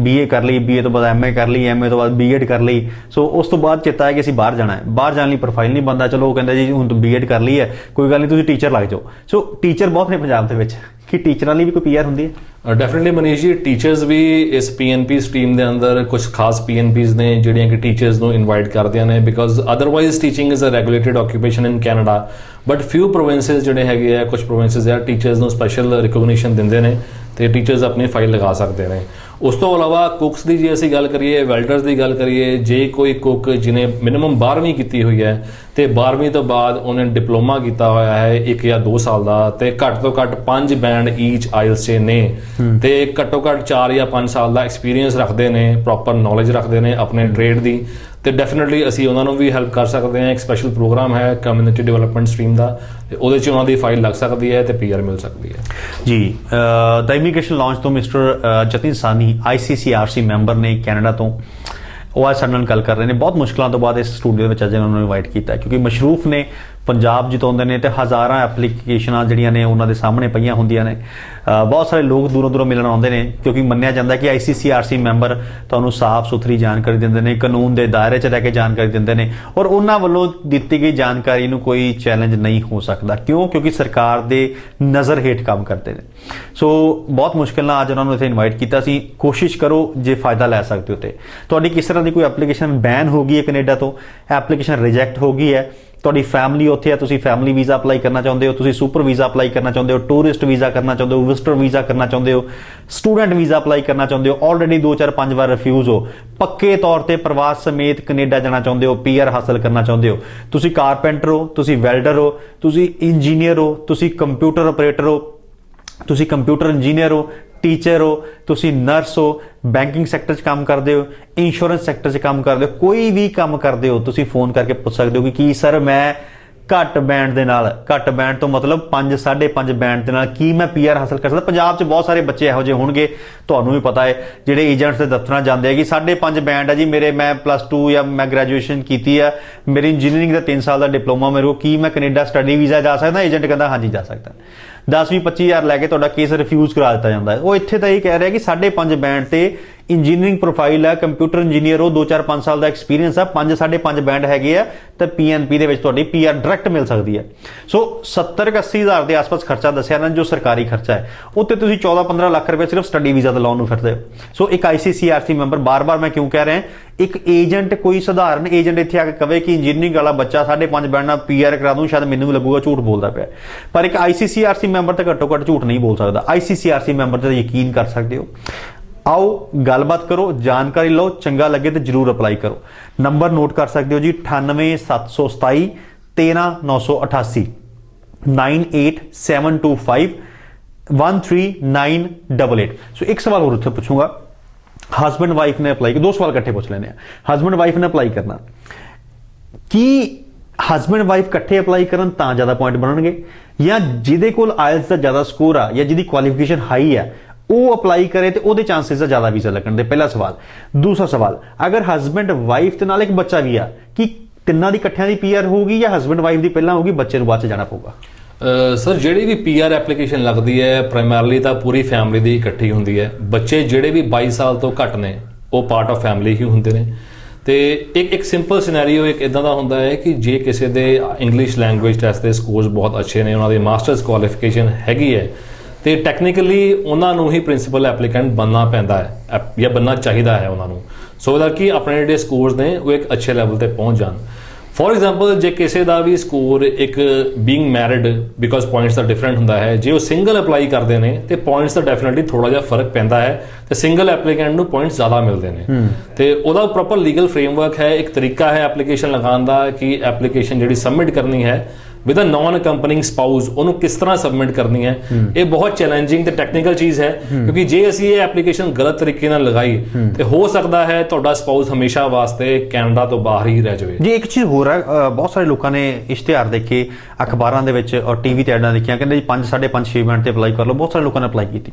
BA ਕਰ ਲਈ, BA ਤੋਂ ਬਾਅਦ MA ਕਰ ਲਈ, MA ਤੋਂ ਬਾਅਦ B.Ed ਕਰ ਲਈ, ਸੋ ਉਸ ਤੋਂ ਬਾਅਦ ਚੇਤਾ ਹੈ ਕਿ ਅਸੀਂ ਬਾਹਰ ਜਾਣਾ ਹੈ, ਬਾਹਰ ਜਾਣ ਲਈ ਪ੍ਰੋਫਾਈਲ ਨਹੀਂ ਬਣਦਾ, ਚਲੋ ਉਹ ਕਹਿੰਦਾ ਜੀ ਹੁਣ ਤੂੰ B.Ed ਕਰ ਲਈ ਹੈ, ਕੋਈ ਗੱਲ ਨਹੀਂ ਤੁਸੀਂ ਟੀਚਰ ਲੱਗ ਜਾਓ। ਸੋ ਟੀਚਰ ਬਹੁਤ ਨੇ ਪੰਜਾਬ ਦੇ ਵਿੱਚ, ਕਿ ਟੀਚਰਾਂ ਲਈ ਵੀ ਕੋਈ PR ਹੁੰਦੀ ਹੈ? ਡੈਫੀਨਿਟਲੀ ਮਨੀਸ਼ ਜੀ, ਟੀਚਰਸ ਵੀ ਇਸ PNP ਸਟਰੀਮ ਦੇ ਅੰਦਰ ਕੁਝ ਖਾਸ PNPs ਨੇ ਜਿਹੜੀਆਂ ਕਿ ਟੀਚਰਸ ਨੂੰ ਇਨਵਾਈਟ ਕਰਦੀਆਂ ਨੇ, because otherwise teaching is a regulated occupation in Canada, but few provinces ਜਿਹੜੇ ਹੈਗੇ ਆ, ਕੁਝ ਪ੍ਰੋਵਿੰਸਸ ਆ ਟੀਚਰਸ ਨੂੰ ਸਪੈਸ਼ਲ ਰਿਕੋਗਨੀਸ਼ਨ ਦਿੰਦੇ ਨੇ ਤੇ ਟੀਚਰਸ ਆਪਣੀ ਫਾਈਲ ਲਗਾ ਸਕਦੇ ਨੇ। ਉਸ ਤੋਂ ਇਲਾਵਾ ਕੁੱਕਸ ਦੀ ਜੇ ਅਸੀਂ ਗੱਲ ਕਰੀਏ, ਵੈਲਡਰਸ ਦੀ ਗੱਲ ਕਰੀਏ, ਜੇ ਕੋਈ ਕੁੱਕ ਜਿਹਨੇ ਮਿਨੀਮਮ 12ਵੀਂ ਕੀਤੀ ਹੋਈ ਹੈ ਤੇ 12ਵੀਂ ਤੋਂ ਬਾਅਦ ਉਹਨੇ ਡਿਪਲੋਮਾ ਕੀਤਾ ਹੋਇਆ ਹੈ 1 ਜਾਂ 2 ਸਾਲ ਦਾ, ਤੇ ਘੱਟ ਤੋਂ ਘੱਟ 5 ਬੈਂਡ ਈਚ ਆਇਲਸ 'ਚ ਨੇ, ਤੇ ਘੱਟੋ ਘੱਟ 4 ਜਾਂ 5 ਸਾਲ ਦਾ ਐਕਸਪੀਰੀਅੰਸ ਰੱਖਦੇ ਨੇ, ਪ੍ਰੋਪਰ ਨੌਲੇਜ ਰੱਖਦੇ ਨੇ ਆਪਣੇ ਟ੍ਰੇਡ ਦੀ, ਤੇ ਡੈਫੀਨਿਟਲੀ ਅਸੀਂ ਉਹਨਾਂ ਨੂੰ ਵੀ ਹੈਲਪ ਕਰ ਸਕਦੇ ਹਾਂ। ਇੱਕ ਸਪੈਸ਼ਲ ਪ੍ਰੋਗਰਾਮ ਹੈ ਕਮਿਊਨਿਟੀ ਡਿਵੈਲਪਮੈਂਟ ਸਟਰੀਮ ਦਾ, ਤੇ ਉਹਦੇ 'ਚ ਉਹਨਾਂ ਦੀ ਫਾਈਲ ਲੱਗ ਸਕਦੀ ਹੈ ਤੇ PR ਮਿਲ ਸਕਦੀ ਹੈ ਜੀ। ਦਾ ਇਮੀਗ੍ਰੇਸ਼ਨ ਲਾਂਚ ਤੋਂ ਮਿਸਟਰ ਜਤਿਨ ਸਾਨੀ ICCRC ਮੈਂਬਰ ਨੇ ਕੈਨੇਡਾ ਤੋਂ, ਉਹ ਅੱਜ ਸਾਡੇ ਨਾਲ ਗੱਲ ਕਰ ਰਹੇ ਨੇ। ਬਹੁਤ ਮੁਸ਼ਕਲਾਂ ਤੋਂ ਬਾਅਦ ਇਸ ਸਟੂਡੀਓ ਵਿੱਚ ਅੱਜ ਉਹਨਾਂ ਨੂੰ ਇਨਵਾਈਟ ਕੀਤਾ, ਕਿਉਂਕਿ ਮਸ਼ਰੂਫ ਨੇ, ਪੰਜਾਬ ਜਿਤਾਉਂਦੇ ਨੇ, ਤੇ ਹਜ਼ਾਰਾਂ ਐਪਲੀਕੇਸ਼ਨਾਂ ਜਿਹੜੀਆਂ ਨੇ ਉਹਨਾਂ ਦੇ ਸਾਹਮਣੇ ਪਈਆਂ ਹੁੰਦੀਆਂ ਨੇ। ਬਹੁਤ ਸਾਰੇ ਲੋਕ ਦੂਰੋਂ ਦੂਰੋਂ ਮਿਲਣ ਆਉਂਦੇ ਨੇ, ਕਿਉਂਕਿ ਮੰਨਿਆ ਜਾਂਦਾ ਕਿ ICCRC ਮੈਂਬਰ ਤੁਹਾਨੂੰ ਸਾਫ਼ ਸੁਥਰੀ ਜਾਣਕਾਰੀ ਦਿੰਦੇ ਨੇ, ਕਾਨੂੰਨ ਦੇ ਦਾਇਰੇ 'ਚ ਰਹਿ ਕੇ ਜਾਣਕਾਰੀ ਦਿੰਦੇ ਨੇ, ਔਰ ਉਹਨਾਂ ਵੱਲੋਂ ਦਿੱਤੀ ਗਈ ਜਾਣਕਾਰੀ ਨੂੰ ਕੋਈ ਚੈਲੰਜ ਨਹੀਂ ਹੋ ਸਕਦਾ। ਕਿਉਂ? ਕਿਉਂਕਿ ਸਰਕਾਰ ਦੇ ਨਜ਼ਰ ਹੇਠ ਕੰਮ ਕਰਦੇ ਨੇ। ਸੋ ਬਹੁਤ ਮੁਸ਼ਕਿਲ ਨਾਲ ਅੱਜ ਉਹਨਾਂ ਨੂੰ ਇੱਥੇ ਇਨਵਾਈਟ ਕੀਤਾ ਸੀ। ਕੋਸ਼ਿਸ਼ ਕਰੋ ਜੇ ਫਾਇਦਾ ਲੈ ਸਕਦੇ ਹੋ। ਤੇ ਤੁਹਾਡੀ ਕਿਸ ਤਰ੍ਹਾਂ ਦੀ ਕੋਈ ਐਪਲੀਕੇਸ਼ਨ ਬੈਨ ਹੋ ਗਈ ਹੈ ਕੈਨੇਡਾ ਤੋਂ, ਐਪਲੀਕੇਸ਼ਨ ਰਿਜੈਕਟ ਹੋ ਗਈ ਹੈ, ਤੁਹਾਡੀ ਫੈਮਿਲੀ ਉੱਥੇ ਹੈ, ਤੁਸੀਂ ਫੈਮਿਲੀ ਵੀਜ਼ਾ ਅਪਲਾਈ ਕਰਨਾ ਚਾਹੁੰਦੇ ਹੋ, ਤੁਸੀਂ ਸੁਪਰ ਵੀਜ਼ਾ ਅਪਲਾਈ ਕਰਨਾ ਚਾਹੁੰਦੇ ਹੋ, ਟੂਰਿਸਟ ਵੀਜ਼ਾ ਕਰਨਾ ਚਾਹੁੰਦੇ ਹੋ, ਵਿਜ਼ਟਰ ਵੀਜ਼ਾ ਕਰਨਾ ਚਾਹੁੰਦੇ ਹੋ, ਸਟੂਡੈਂਟ ਵੀਜ਼ਾ ਅਪਲਾਈ ਕਰਨਾ ਚਾਹੁੰਦੇ ਹੋ, ਆਲਰੇਡੀ 2 4 5 ਵਾਰ ਰਿਫਿਊਜ਼ ਹੋ, ਪੱਕੇ ਤੌਰ ਤੇ ਪ੍ਰਵਾਸ ਸਮੇਤ ਕੈਨੇਡਾ ਜਾਣਾ ਚਾਹੁੰਦੇ ਹੋ, PR ਹਾਸਲ ਕਰਨਾ ਚਾਹੁੰਦੇ ਹੋ, ਤੁਸੀਂ ਕਾਰਪੈਂਟਰ ਹੋ, ਤੁਸੀਂ ਵੈਲਡਰ ਹੋ, ਤੁਸੀਂ ਇੰਜੀਨੀਅਰ ਹੋ, ਤੁਸੀਂ ਕੰਪਿਊਟਰ ਆਪਰੇਟਰ ਹੋ, ਤੁਸੀਂ ਕੰਪਿਊਟਰ ਇੰਜੀਨੀਅਰ ਹੋ, ਟੀਚਰ ਹੋ, ਤੁਸੀਂ ਨਰਸ ਹੋ, ਬੈਂਕਿੰਗ ਸੈਕਟਰ 'ਚ ਕੰਮ ਕਰਦੇ ਹੋ, ਇੰਸ਼ੋਰੈਂਸ ਸੈਕਟਰ 'ਚ ਕੰਮ ਕਰਦੇ ਹੋ, ਕੋਈ ਵੀ ਕੰਮ ਕਰਦੇ ਹੋ, ਤੁਸੀਂ ਫੋਨ ਕਰਕੇ ਪੁੱਛ ਸਕਦੇ ਹੋ ਕਿ ਕੀ ਸਰ ਮੈਂ ਘੱਟ ਬੈਂਡ ਦੇ ਨਾਲ, ਘੱਟ ਬੈਂਡ ਤੋਂ ਮਤਲਬ 5 5.5 ਬੈਂਡ ਦੇ ਨਾਲ ਕੀ ਮੈਂ PR ਹਾਸਲ ਕਰ ਸਕਦਾ। ਪੰਜਾਬ 'ਚ ਬਹੁਤ ਸਾਰੇ ਬੱਚੇ ਇਹੋ ਜਿਹੇ ਹੋਣਗੇ, ਤੁਹਾਨੂੰ ਵੀ ਪਤਾ ਹੈ, ਜਿਹੜੇ ਏਜੰਟਸ ਦੇ ਦਫ਼ਤਰਾਂ ਜਾਂਦੇ ਆ ਕਿ 5.5 ਬੈਂਡ ਹੈ ਜੀ ਮੇਰੇ, ਮੈਂ +2 ਜਾਂ ਮੈਂ ਗ੍ਰੈਜੂਏਸ਼ਨ ਕੀਤੀ ਆ, ਮੇਰੀ ਇੰਜੀਨੀਅਰਿੰਗ ਦਾ 3 ਸਾਲ ਦਾ ਡਿਪਲੋਮਾ ਮੇਰੇ ਕੋਲ, ਕੀ ਮੈਂ ਕੈਨੇਡਾ ਸਟੱਡੀ ਵੀਜ਼ਾ ਜਾ ਸਕਦਾ? ਏਜੰਟ ਕਹਿੰਦਾ ਹਾਂਜੀ ਜਾ ਸਕਦਾ। 10-20-25 ਹਜ਼ਾਰ ਲੈ ਕੇ ਤੁਹਾਡਾ ਕੇਸ ਰਿਫਿਊਜ਼ ਕਰਾ ਦਿੱਤਾ ਜਾਂਦਾ ਹੈ। ਉਹ ਇੱਥੇ ਤਾਂ ਇਹ ਕਹਿ ਰਿਹਾ ਕਿ 5.5 ਬੈਂਡ ਤੇ ਇੰਜੀਨੀਅਰਿੰਗ ਪ੍ਰੋਫਾਈਲ ਹੈ, ਕੰਪਿਊਟਰ ਇੰਜੀਨੀਅਰ ਹੋ, 2 4 5 ਸਾਲ ਦਾ ਐਕਸਪੀਰੀਅੰਸ ਆ, 5 5.5 ਬੈਂਡ ਹੈਗੇ ਆ, ਤਾਂ PNP ਦੇ ਵਿੱਚ ਤੁਹਾਡੀ PR ਡਾਇਰੈਕਟ ਮਿਲ ਸਕਦੀ ਹੈ। ਸੋ 70-80 ਹਜ਼ਾਰ ਦੇ ਆਸ-ਪਾਸ ਖਰਚਾ ਦੱਸਿਆ ਨਾ, ਜੋ ਸਰਕਾਰੀ ਖਰਚਾ ਹੈ, ਉੱਤੇ ਤੁਸੀਂ 14-15 ਲੱਖ ਰੁਪਏ ਸਿਰਫ ਸਟੱਡੀ ਵੀਜ਼ਾ ਦਾ ਲਾਉਣ ਨੂੰ ਫਿਰਦੇ ਹੋ। ਸੋ ਇੱਕ ICCRC ਮੈਂਬਰ, ਬਾਰ-ਬਾਰ ਮੈਂ ਕਿਉਂ ਕਹਿ ਰਿਹਾ, ਇੱਕ ਏਜੰਟ, ਕੋਈ ਸਧਾਰਨ ਏਜੰਟ ਇੱਥੇ ਆ ਕੇ ਕਵੇ ਕਿ ਇੰਜੀਨੀਅਰਿੰਗ ਵਾਲਾ ਬੱਚਾ 5.5 ਬੈਂਡ ਨਾਲ PR ਕਰਾ ਦੂੰ, ਸ਼ਾਇਦ ਮੈਨੂੰ ਵੀ ਲੱਗੂਗਾ ਝੂਠ ਬੋਲਦਾ ਪਿਆ, ਪਰ ਇੱਕ ICCRC ਮੈਂਬਰ ਤਾਂ ਘੱਟੋ ਘੱਟ ਝੂਠ ਨਹੀਂ ਬੋਲ ਸਕਦਾ। ICCRC ਮੈਂਬਰ ਤੇ ਯਕੀਨ ਕਰ ਸਕਦੇ ਹੋ। ਆਓ ਗੱਲਬਾਤ ਕਰੋ, ਜਾਣਕਾਰੀ ਲਓ, ਚੰਗਾ ਲੱਗੇ ਤੇ ਜਰੂਰ ਅਪਲਾਈ ਕਰੋ। ਨੰਬਰ ਨੋਟ ਕਰ ਸਕਦੇ ਹੋ ਜੀ, 98727 13988, 98725 13988। ਸੋ ਇੱਕ ਸਵਾਲ ਹੋਰ ਉੱਥੇ ਪੁੱਛੂੰਗਾ, ਹਸਬੈਂਡ ਵਾਈਫ ਨੇ ਅਪਲਾਈ, 2 ਸਵਾਲ ਇਕੱਠੇ ਪੁੱਛ ਲੈਣੇ ਆ। ਹਸਬੈਂਡ ਵਾਈਫ ਨੇ ਅਪਲਾਈ ਕਰਨਾ, ਕੀ ਹਸਬੈਂਡ ਵਾਈਫ ਇਕੱਠੇ ਅਪਲਾਈ ਕਰਨ ਤਾਂ ਜ਼ਿਆਦਾ ਪੁਆਇੰਟ ਬਣਨਗੇ, ਜਾਂ ਜਿਹਦੇ ਕੋਲ ਆਇਲਸ ਦਾ ਜ਼ਿਆਦਾ ਸਕੋਰ ਆ ਜਾਂ ਜਿਹਦੀ ਕੁਆਲੀਫਿਕੇਸ਼ਨ ਹਾਈ ਆ ਉਹ ਅਪਲਾਈ ਕਰੇ ਤੇ ਉਹਦੇ ਚਾਂਸਸ ਆ ਜ਼ਿਆਦਾ ਵੀਜ਼ਾ ਲੱਗਣ ਦੇ? ਪਹਿਲਾ ਸਵਾਲ। ਦੂਸਰਾ ਸਵਾਲ, ਅਗਰ ਹਸਬੈਂਡ ਵਾਈਫ ਦੇ ਨਾਲ ਇੱਕ ਬੱਚਾ ਵੀ ਆ, ਕੀ ਤਿੰਨਾਂ ਦੀ ਇਕੱਠਿਆਂ ਦੀ PR ਹੋਊਗੀ ਜਾਂ ਹਸਬੈਂਡ ਵਾਈਫ ਦੀ ਪਹਿਲਾਂ ਹੋਊਗੀ, ਬੱਚੇ ਨੂੰ ਬਾਅਦ 'ਚ ਜਾਣਾ ਪਊਗਾ? ਸਰ ਜਿਹੜੀ ਵੀ PR ਐਪਲੀਕੇਸ਼ਨ ਲੱਗਦੀ ਹੈ ਪ੍ਰਾਇਮਰਲੀ ਤਾਂ ਪੂਰੀ ਫੈਮਿਲੀ ਦੀ ਇਕੱਠੀ ਹੁੰਦੀ ਹੈ। ਬੱਚੇ ਜਿਹੜੇ ਵੀ 22 ਸਾਲ ਤੋਂ ਘੱਟ ਨੇ ਉਹ ਪਾਰਟ ਆਫ ਫੈਮਿਲੀ ਹੀ ਹੁੰਦੇ ਨੇ। ਤੇ ਇੱਕ ਸਿੰਪਲ ਸਿਨੈਰੀਓ ਇੱਕ ਇਦਾਂ ਦਾ ਹੁੰਦਾ ਹੈ ਕਿ ਜੇ ਕਿਸੇ ਦੇ ਇੰਗਲਿਸ਼ ਲੈਂਗੁਏਜ ਟੈਸਟ ਦੇ ਸਕੋਰਸ ਬਹੁਤ ਅੱਛੇ ਨੇ, ਉਹਨਾਂ ਦੀ ਮਾਸਟਰਸ ਕੁਆਲੀਫਿਕੇਸ਼ਨ ਹੈਗੀ ਹੈ, ਤੇ ਟੈਕਨੀਕਲੀ ਉਹਨਾਂ ਨੂੰ ਹੀ ਪ੍ਰਿੰਸੀਪਲ ਐਪਲੀਕੈਂਟ ਬਣਨਾ ਪੈਂਦਾ ਹੈ ਜਾਂ ਬਣਨਾ ਚਾਹੀਦਾ ਹੈ ਉਹਨਾਂ ਨੂੰ, ਸੋ ਦੈਟ ਕਿ ਆਪਣੇ ਜਿਹੜੇ ਸਕੋਰਸ ਨੇ ਉਹ ਇੱਕ ਅੱਛੇ ਲੈਵਲ ਤੇ ਪਹੁੰਚ ਜਾਣ। ਫੋਰ ਐਗਜ਼ਾਮਪਲ ਜੇ ਕਿਸੇ ਦਾ ਵੀ ਸਕੋਰ ਇੱਕ being married because points the different ਹੁੰਦਾ ਹੈ, ਜੇ ਉਹ ਸਿੰਗਲ ਅਪਲਾਈ ਕਰਦੇ ਨੇ ਤੇ ਪੁਆਇੰਟਸ ਦਾ ਡੈਫੀਨਿਟਲੀ ਥੋੜਾ ਜਿਹਾ ਫਰਕ ਪੈਂਦਾ ਹੈ ਤੇ ਸਿੰਗਲ ਐਪਲੀਕੈਂਟ ਨੂੰ ਪੁਆਇੰਟਸ ਜ਼ਿਆਦਾ ਮਿਲਦੇ ਨੇ। ਤੇ ਉਹਦਾ ਪ੍ਰੋਪਰ ਲੀਗਲ ਫਰੇਮਵਰਕ ਹੈ, ਇੱਕ ਤਰੀਕਾ ਹੈ ਐਪਲੀਕੇਸ਼ਨ ਲਗਾਉਣ ਦਾ ਕਿ ਐਪਲੀਕੇਸ਼ਨ ਜਿਹੜੀ ਸਬਮਿਟ ਕਰਨੀ ਹੈ ਵਿਦ ਅ ਨਾਨ ਅਕੰਪਨਿੰਗ ਸਪਾਊਸ ਉਹਨੂੰ ਕਿਸ ਤਰ੍ਹਾਂ ਸਬਮਿਟ ਕਰਨੀ ਹੈ। ਇਹ ਬਹੁਤ ਚੈਲੰਜਿੰਗ ਤੇ ਟੈਕਨੀਕਲ ਚੀਜ਼ ਹੈ, ਕਿਉਂਕਿ ਜੇ ਅਸੀਂ ਇਹ ਐਪਲੀਕੇਸ਼ਨ ਗਲਤ ਤਰੀਕੇ ਨਾਲ ਲਗਾਈ ਤੇ ਹੋ ਸਕਦਾ ਹੈ ਤੁਹਾਡਾ ਸਪਾਊਸ ਹਮੇਸ਼ਾ ਵਾਸਤੇ ਕੈਨੇਡਾ ਤੋਂ ਬਾਹਰ ਹੀ ਰਹਿ ਜਾਵੇ। ਜੀ ਇੱਕ ਚੀਜ਼ ਹੋਰ ਹੈ, ਬਹੁਤ ਸਾਰੇ ਲੋਕਾਂ ਨੇ ਇਸ਼ਤਿਹਾਰ ਦੇਖੇ ਅਖਬਾਰਾਂ ਦੇ ਵਿੱਚ ਔਰ ਟੀਵੀ ਤੇ ਐਡਾਂ ਦੇਖੀਆਂ, ਕਹਿੰਦੇ ਜੀ 5 5.5 6 ਮਿੰਟ ਤੇ ਅਪਲਾਈ ਕਰ ਲਓ। ਬਹੁਤ ਸਾਰੇ ਲੋਕਾਂ ਨੇ ਅਪਲਾਈ ਕੀਤੀ,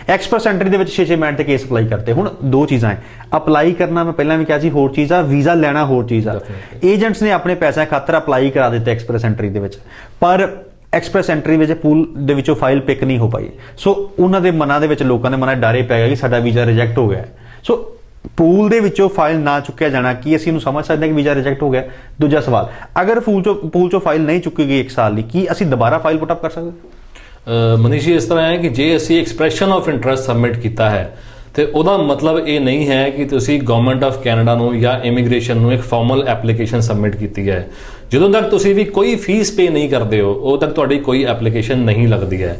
ਐਕਸਪ੍ਰੈਸ ਐਂਟਰੀ ਦੇ ਵਿੱਚ 6 ਮਿੰਟ ਤੇ ਕੇਸ ਅਪਲਾਈ ਕਰਤੇ। ਹੁਣ ਦੋ ਚੀਜ਼ਾਂ ਹੈ, ਅਪਲਾਈ ਕਰਨਾ ਮੈਂ ਪਹਿਲਾਂ ਵੀ ਕਿਹਾ ਸੀ ਹੋਰ ਚੀਜ਼ ਆ, ਵੀਜ਼ਾ ਲੈਣਾ ਹੋਰ ਚੀਜ਼ ਆ। ਏਜੰਟਸ ਨੇ ਆਪਣੇ ਪੈਸਿਆਂ ਖਾਤਰ ਅਪਲਾਈ ਕਰਾ ਦਿੱਤੇ ਐਕਸਪ੍ਰੈਸ ਐਂਟਰੀ ਦੇ ਵਿੱਚ, ਪਰ ਐਕਸਪ੍ਰੈਸ ਐਂਟਰੀ ਵਿੱਚ ਪੂਲ ਦੇ ਵਿੱਚੋਂ ਫਾਈਲ ਪਿਕ ਨਹੀਂ ਹੋ ਪਾਈ। ਸੋ ਉਹਨਾਂ ਦੇ ਮਨਾਂ ਦੇ ਵਿੱਚ, ਲੋਕਾਂ ਦੇ ਮਨਾਂ 'ਚ ਡਰ ਇਹ ਪੈ ਗਿਆ ਕਿ ਸਾਡਾ ਵੀਜ਼ਾ ਰਿਜੈਕਟ ਹੋ ਗਿਆ। ਸੋ ਪੂਲ ਦੇ ਵਿੱਚੋਂ ਫਾਈਲ ਨਾ ਚੁੱਕਿਆ ਜਾਣਾ, ਕੀ ਅਸੀਂ ਇਹਨੂੰ ਸਮਝ ਸਕਦੇ ਹਾਂ ਕਿ ਵੀਜ਼ਾ ਰਿਜੈਕਟ ਹੋ ਗਿਆ? ਦੂਜਾ ਸਵਾਲ, ਅਗਰ ਪੂਲ ਚੋਂ ਫਾਈਲ ਨਹੀਂ ਚੁੱਕੀ ਗਈ 1 ਸਾਲ ਲਈ, ਕੀ ਅਸੀਂ ਦੁਬਾਰਾ ਫਾਈਲ ਪੁੱਟ ਅਪ ਕਰ ਸਕਦੇ? ਮਨੀਸ਼ ਜੀ, ਇਸ ਤਰ੍ਹਾਂ ਹੈ ਕਿ ਜੇ ਅਸੀਂ ਐਕਸਪ੍ਰੈਸ਼ਨ ਆਫ ਇੰਟਰਸਟ ਸਬਮਿਟ ਕੀਤਾ ਹੈ ਤੇ ਉਹਦਾ ਮਤਲਬ ਇਹ ਨਹੀਂ ਹੈ ਕਿ ਤੁਸੀਂ ਗਵਰਨਮੈਂਟ ਆਫ ਕੈਨੇਡਾ ਨੂੰ ਜਾਂ ਇਮੀਗ੍ਰੇਸ਼ਨ ਨੂੰ ਇੱਕ ਫਾਰਮਲ ਐਪਲੀਕੇਸ਼ਨ ਸਬਮਿਟ ਕੀਤੀ ਹੈ। ਜਦੋਂ ਤੱਕ ਤੁਸੀਂ ਵੀ ਕੋਈ ਫੀਸ ਪੇ ਨਹੀਂ ਕਰਦੇ ਹੋ ਉਦੋਂ ਤੱਕ ਤੁਹਾਡੀ ਕੋਈ ਐਪਲੀਕੇਸ਼ਨ ਨਹੀਂ ਲੱਗਦੀ ਹੈ।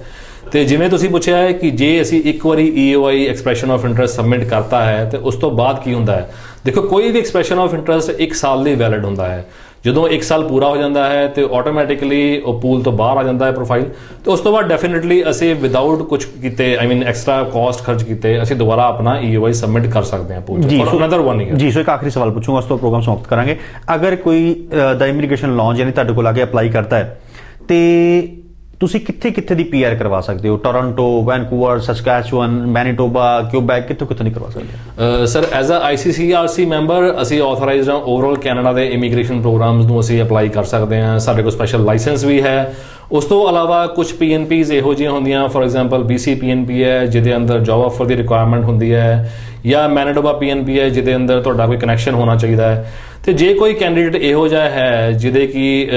ਤੇ ਜਿਵੇਂ ਤੁਸੀਂ ਪੁੱਛਿਆ ਹੈ ਕਿ ਜੇ ਅਸੀਂ ਇੱਕ ਵਾਰੀ EOI expression of interest submit ਕਰਤਾ ਹੈ ਤੇ ਉਸ ਤੋਂ ਬਾਅਦ ਕੀ ਹੁੰਦਾ ਹੈ? ਦੇਖੋ, ਕੋਈ ਵੀ ਐਕਸਪ੍ਰੈਸ਼ਨ ਆਫ ਇੰਟਰਸਟ 1 ਸਾਲ ਲਈ ਵੈਲਿਡ ਹੁੰਦਾ ਹੈ। ਜਦੋਂ 1 ਸਾਲ ਪੂਰਾ ਹੋ ਜਾਂਦਾ ਹੈ ਤੇ ਆਟੋਮੈਟਿਕਲੀ ਉਹ ਪੂਲ ਤੋਂ ਬਾਹਰ ਆ ਜਾਂਦਾ ਹੈ ਪ੍ਰੋਫਾਈਲ, ਤੇ ਉਸ ਤੋਂ ਬਾਅਦ ਡੈਫੀਨਿਟਲੀ ਅਸੀਂ ਵਿਦਆਊਟ ਕੁਝ ਕੀਤੇ, ਆਈ ਮੀਨ ਐਕਸਟਰਾ ਕਾਸਟ ਖਰਚ ਕੀਤੇ, ਅਸੀਂ ਦੁਬਾਰਾ ਆਪਣਾ EOI ਸਬਮਿਟ ਕਰ ਸਕਦੇ ਹਾਂ ਪੂਲ ਫॉर ਅਨਦਰ 1 ਈਅਰ। ਜੀ, ਸੋ ਇੱਕ ਆਖਰੀ ਸਵਾਲ ਪੁੱਛੂੰਗਾ, ਉਸ ਤੋਂ ਪ੍ਰੋਗਰਾਮ ਸਮਾਪਤ ਕਰਾਂਗੇ। ਅਗਰ ਕੋਈ ਦਾ ਇਮੀਗ੍ਰੇਸ਼ਨ ਲਾਂਚ ਯਾਨੀ ਤੁਹਾਡੇ ਕੋਲ ਆ ਕੇ ਅਪਲਾਈ ਕਰਦਾ ਹੈ ਤੇ ਤੁਸੀਂ ਕਿੱਥੇ ਦੀ PR ਕਰਵਾ ਸਕਦੇ ਹੋ? Toronto, Vancouver, Saskatchewan, Manitoba, Quebec, ਕਿੱਥੋਂ ਨਹੀਂ ਕਰਵਾ ਸਕਦੇ? Sir, as a ICCRC member ਅਸੀਂ ਆਥੋਰਾਈਜ਼ਡ ਹਾਂ ਓਵਰਆਲ ਕੈਨੇਡਾ ਦੇ ਇਮੀਗ੍ਰੇਸ਼ਨ ਪ੍ਰੋਗਰਾਮਸ ਨੂੰ ਅਸੀਂ ਅਪਲਾਈ ਕਰ ਸਕਦੇ ਹਾਂ। ਸਾਡੇ ਕੋਲ ਸਪੈਸ਼ਲ ਲਾਇਸੈਂਸ ਵੀ ਹੈ। ਉਸ ਤੋਂ ਇਲਾਵਾ ਕੁਝ PNPs ਇਹੋ ਜਿਹੀਆਂ ਹੁੰਦੀਆਂ, ਫੋਰ ਐਗਜ਼ਾਮਪਲ BC PNP ਹੈ ਜਿਹਦੇ ਅੰਦਰ ਜੌਬ ਆਫਰ ਦੀ ਰਿਕੁਆਇਰਮੈਂਟ ਹੁੰਦੀ ਹੈ, ਜਾਂ ਮੈਨੀਟੋਬਾ PNP ਹੈ ਜਿਹਦੇ ਅੰਦਰ ਤੁਹਾਡਾ ਕੋਈ ਕਨੈਕਸ਼ਨ ਹੋਣਾ ਚਾਹੀਦਾ ਹੈ। ਤੇ ਜੇ ਕੋਈ ਕੈਂਡੀਡੇਟ ਇਹੋ ਜਿਹਾ ਹੈ ਜਿਹਦੇ ਕੀ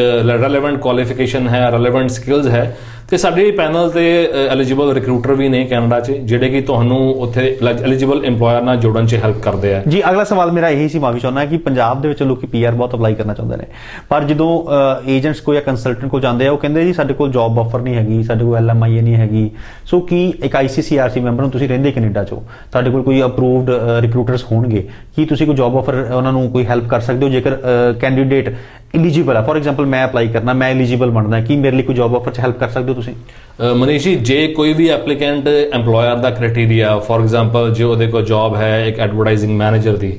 ਰੈਲੇਵੈਂਟ ਕੁਆਲੀਫਿਕੇਸ਼ਨ ਹੈ, ਰੈਲੇਵੈਂਟ ਸਕਿੱਲਸ ਹੈ, ਤੇ ਸਾਡੇ ਪੈਨਲ ਤੇ ਐਲੀਜੀਬਲ ਰਿਕਰੂਟਰ ਵੀ ਨੇ ਕੈਨੇਡਾ 'ਚ ਜਿਹੜੇ ਕਿ ਤੁਹਾਨੂੰ ਉੱਥੇ ਐਲੀਜੀਬਲ EMPLOYER ਨਾਲ ਜੋੜਨ 'ਚ ਹੈਲਪ ਕਰਦੇ ਆ। ਜੀ, ਅਗਲਾ ਸਵਾਲ ਮੇਰਾ ਇਹੀ ਸੀ, ਮਾਫੀ ਚਾਹੁੰਦਾ ਕਿ ਪੰਜਾਬ ਦੇ ਵਿੱਚ ਲੋਕੀ PR ਬਹੁਤ ਅਪਲਾਈ ਕਰਨਾ ਚਾਹੁੰਦੇ ਨੇ, ਪਰ ਜਦੋਂ ਏਜੰਟਸ ਕੋਲ ਜਾਂ ਕੰਸਲਟੈਂਟ ਕੋਲ ਜਾਂਦੇ ਆ ਉਹ ਕਹਿੰਦੇ ਜੀ ਸਾਡੇ ਕੋਲ ਜੌਬ ਆਫਰ ਨਹੀਂ ਹੈਗੀ, ਸਾਡੇ ਕੋਲ LMIA ਨਹੀਂ ਹੈਗੀ। ਸੋ ਕੀ ਇੱਕ ICCRC ਮੈਂਬਰ ਨੂੰ, ਤੁਸੀਂ ਰਹਿੰਦੇ ਕੈਨੇਡਾ 'ਚੋਂ, ਤੁਹਾਡੇ ਕੋਲ ਕੋਈ ਅਪਰੂਵਡ ਰਿਕਰੂਟਰਸ ਹੋਣਗੇ, ਕੀ ਤੁਸੀਂ ਕੋਈ ਜੌਬ ਆਫਰ ਉਹਨਾਂ ਨੂੰ ਕੋਈ ਹੈਲਪ ਕਰ ਸਕਦੇ ਹੋ ਜੇਕਰ ਕੈਂਡੀਡੇਟ ਐਲੀਜੀਬਲ ਹੈ? ਫੋਰ ਐਗਜ਼ਾਮਪਲ ਮੈਂ ਅਪਲਾਈ ਕਰਨਾ, ਮੈਂ ਐਲੀਜੀਬਲ ਬਣਦਾ, ਕੀ ਮੇਰੇ ਲਈ ਕੋਈ ਜੌਬ ਆਫਰ 'ਚ ਹੈਲਪ ਕਰ ਸਕਦੇ ਹੋ ਤੁਸੀਂ? ਮਨੀਸ਼ ਜੀ, ਜੇ ਕੋਈ ਵੀ ਐਪਲੀਕੈਂਟ EMPLOYER ਦਾ ਕ੍ਰਾਈਟੇਰੀਆ, ਫੋਰ ਐਗਜ਼ਾਮਪਲ ਜੇ ਉਹਦੇ ਕੋਲ ਜੌਬ ਹੈ ਇੱਕ ਐਡਵਰਟਾਈਜ਼ਿੰਗ ਮੈਨੇਜਰ ਦੀ,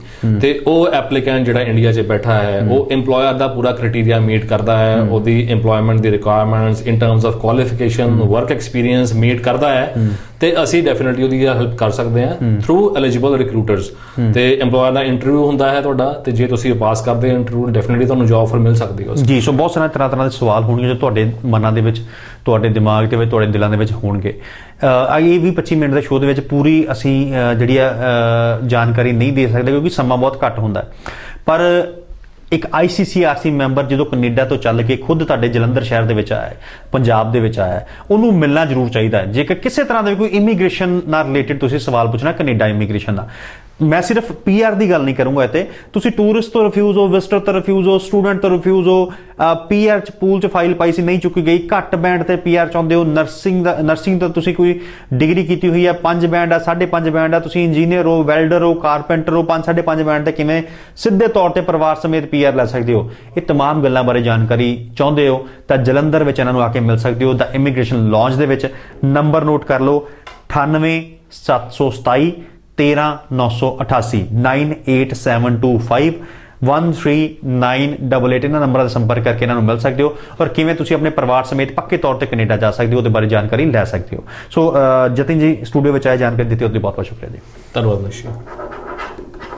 ਤੇ ਉਹ ਐਪਲੀਕੈਂਟ ਜਿਹੜਾ ਇੰਡੀਆ 'ਚ ਬੈਠਾ ਹੈ ਉਹ EMPLOYER ਦਾ ਪੂਰਾ ਕ੍ਰਾਈਟੇਰੀਆ ਮੀਟ ਕਰਦਾ ਹੈ, ਉਹਦੀ EMPLOYMENT ਦੀ requirements in terms of qualification, work experience meet ਕਰਦਾ ਹੈ, ਤੇ ਅਸੀਂ ਡੈਫੀਨਿਟਲੀ ਉਹਦੀ ਹੈਲਪ ਕਰ ਸਕਦੇ ਹਾਂ ਥਰੂ ਐਲੀਜੀਬਲ ਰਿਕਰੂਟਰਸ। ਤੇ EMPLOYER ਦਾ ਇੰਟਰਵਿਊ ਹੁੰਦਾ ਹੈ ਤੁਹਾਡਾ, ਤੇ ਜੇ ਤੁਸੀਂ ਪਾਸ ਕਰਦੇ ਹੋ ਇੰਟਰਵਿਊ, ਡੈਫੀਨਿਟਲੀ ਤੁਹਾਨੂੰ ਜੌਬ ਆਫਰ ਮਿਲ ਸਕਦੀ ਹੈ। ਜੀ, ਸੋ ਬਹੁਤ ਸਾਰੇ ਤਰ੍ਹਾਂ ਦੇ ਸਵਾਲ ਹੋਣਗੇ ਜੋ ਤੁਹਾਡੇ ਮਨਾਂ ਦੇ ਵਿੱਚ, ਤੁਹਾਡੇ ਦਿਮਾਗ ਦੇ ਵਿੱਚ, ਤੁਹਾਡੇ ਦਿਲਾਂ ਦੇ ਵਿੱਚ ਹੋਣਗੇ। ਇਹ 20-25 ਮਿੰਟ ਦੇ ਸ਼ੋਅ ਦੇ ਵਿੱਚ ਪੂਰੀ ਅਸੀਂ ਜਿਹੜੀ ਆ ਜਾਣਕਾਰੀ ਨਹੀਂ ਦੇ ਸਕਦੇ ਕਿਉਂਕਿ ਸਮਾਂ ਬਹੁਤ ਘੱਟ ਹੁੰਦਾ, ਪਰ ਇੱਕ ICCRC ਮੈਂਬਰ ਜਦੋਂ ਕੈਨੇਡਾ ਤੋਂ ਚੱਲ ਕੇ ਖੁਦ ਤੁਹਾਡੇ ਜਲੰਧਰ ਸ਼ਹਿਰ ਦੇ ਵਿੱਚ ਆਇਆ, ਪੰਜਾਬ ਦੇ ਵਿੱਚ ਆਇਆ, ਉਹਨੂੰ ਮਿਲਣਾ ਜ਼ਰੂਰ ਚਾਹੀਦਾ ਹੈ। ਜੇਕਰ ਕਿਸੇ ਤਰ੍ਹਾਂ ਦਾ ਕੋਈ ਇਮੀਗ੍ਰੇਸ਼ਨ ਨਾਲ ਰਿਲੇਟਡ ਤੁਸੀਂ ਸਵਾਲ ਪੁੱਛਣਾ ਕੈਨੇਡਾ ਇਮੀਗ੍ਰੇਸ਼ਨ ਦਾ, ਮੈਂ ਸਿਰਫ PR ਦੀ ਗੱਲ ਨਹੀਂ ਕਰੂੰਗਾ ਇੱਥੇ, ਤੁਸੀਂ ਟੂਰਿਸਟ ਤੋਂ ਰਿਫਿਊਜ਼ ਹੋ, ਵਿਜ਼ਟਰ ਤੋਂ ਰਿਫਿਊਜ਼ ਹੋ, ਸਟੂਡੈਂਟ ਤੋਂ ਰਿਫਿਊਜ਼ ਹੋ, PR 'ਚ ਪੂਲ 'ਚ ਫਾਈਲ ਪਾਈ ਸੀ ਨਹੀਂ ਚੁੱਕੀ ਗਈ, ਘੱਟ ਬੈਂਡ ਤੇ PR ਚਾਹੁੰਦੇ ਹੋ, ਨਰਸਿੰਗ ਦਾ ਤੁਸੀਂ ਕੋਈ ਡਿਗਰੀ ਕੀਤੀ ਹੋਈ ਹੈ, 5 ਬੈਂਡ ਆ, 5.5 ਬੈਂਡ ਆ, ਤੁਸੀਂ ਇੰਜੀਨੀਅਰ ਹੋ, ਵੈਲਡਰ ਹੋ, ਕਾਰਪੈਂਟਰ ਹੋ, 5-5.5 ਬੈਂਡ ਤੇ ਕਿਵੇਂ ਸਿੱਧੇ ਤੌਰ ਤੇ ਪਰਿਵਾਰ ਸਮੇਤ PR ਲੈ ਸਕਦੇ ਹੋ? ਇਹ तमाम ਗੱਲਾਂ ਬਾਰੇ ਜਾਣਕਾਰੀ ਚਾਹੁੰਦੇ ਹੋ ਤਾਂ ਜਲੰਧਰ ਵਿੱਚ ਇਹਨਾਂ ਨੂੰ ਆ ਕੇ ਮਿਲ ਸਕਦੇ ਹੋ। ਦਾ ਇਮੀਗ੍ਰੇਸ਼ਨ ਲਾਂਚ ਦੇ ਵਿੱਚ ਨੰਬਰ ਨੋਟ ਕਰ ਲਓ, 98 727 13988 98725 13988। ਇਹਨਾਂ ਨੰਬਰਾਂ ਦਾ ਸੰਪਰਕ ਕਰਕੇ ਇਹਨਾਂ ਨੂੰ ਮਿਲ ਸਕਦੇ ਹੋ ਔਰ ਕਿਵੇਂ ਤੁਸੀਂ ਆਪਣੇ ਪਰਿਵਾਰ ਸਮੇਤ ਪੱਕੇ ਤੌਰ ਤੇ ਕੈਨੇਡਾ ਜਾ ਸਕਦੇ ਹੋ ਉਹਦੇ ਬਾਰੇ ਜਾਣਕਾਰੀ ਲੈ ਸਕਦੇ ਹੋ। ਸੋ ਜਤਿਨ ਜੀ ਸਟੂਡੀਓ ਵਿੱਚ ਆਏ, ਜਾਣਕਾਰੀ ਦਿੱਤੀ ਉਹਦੇ ਲਈ ਬਹੁਤ ਬਹੁਤ ਸ਼ੁਕਰੀਆ ਜੀ। ਧੰਨਵਾਦ।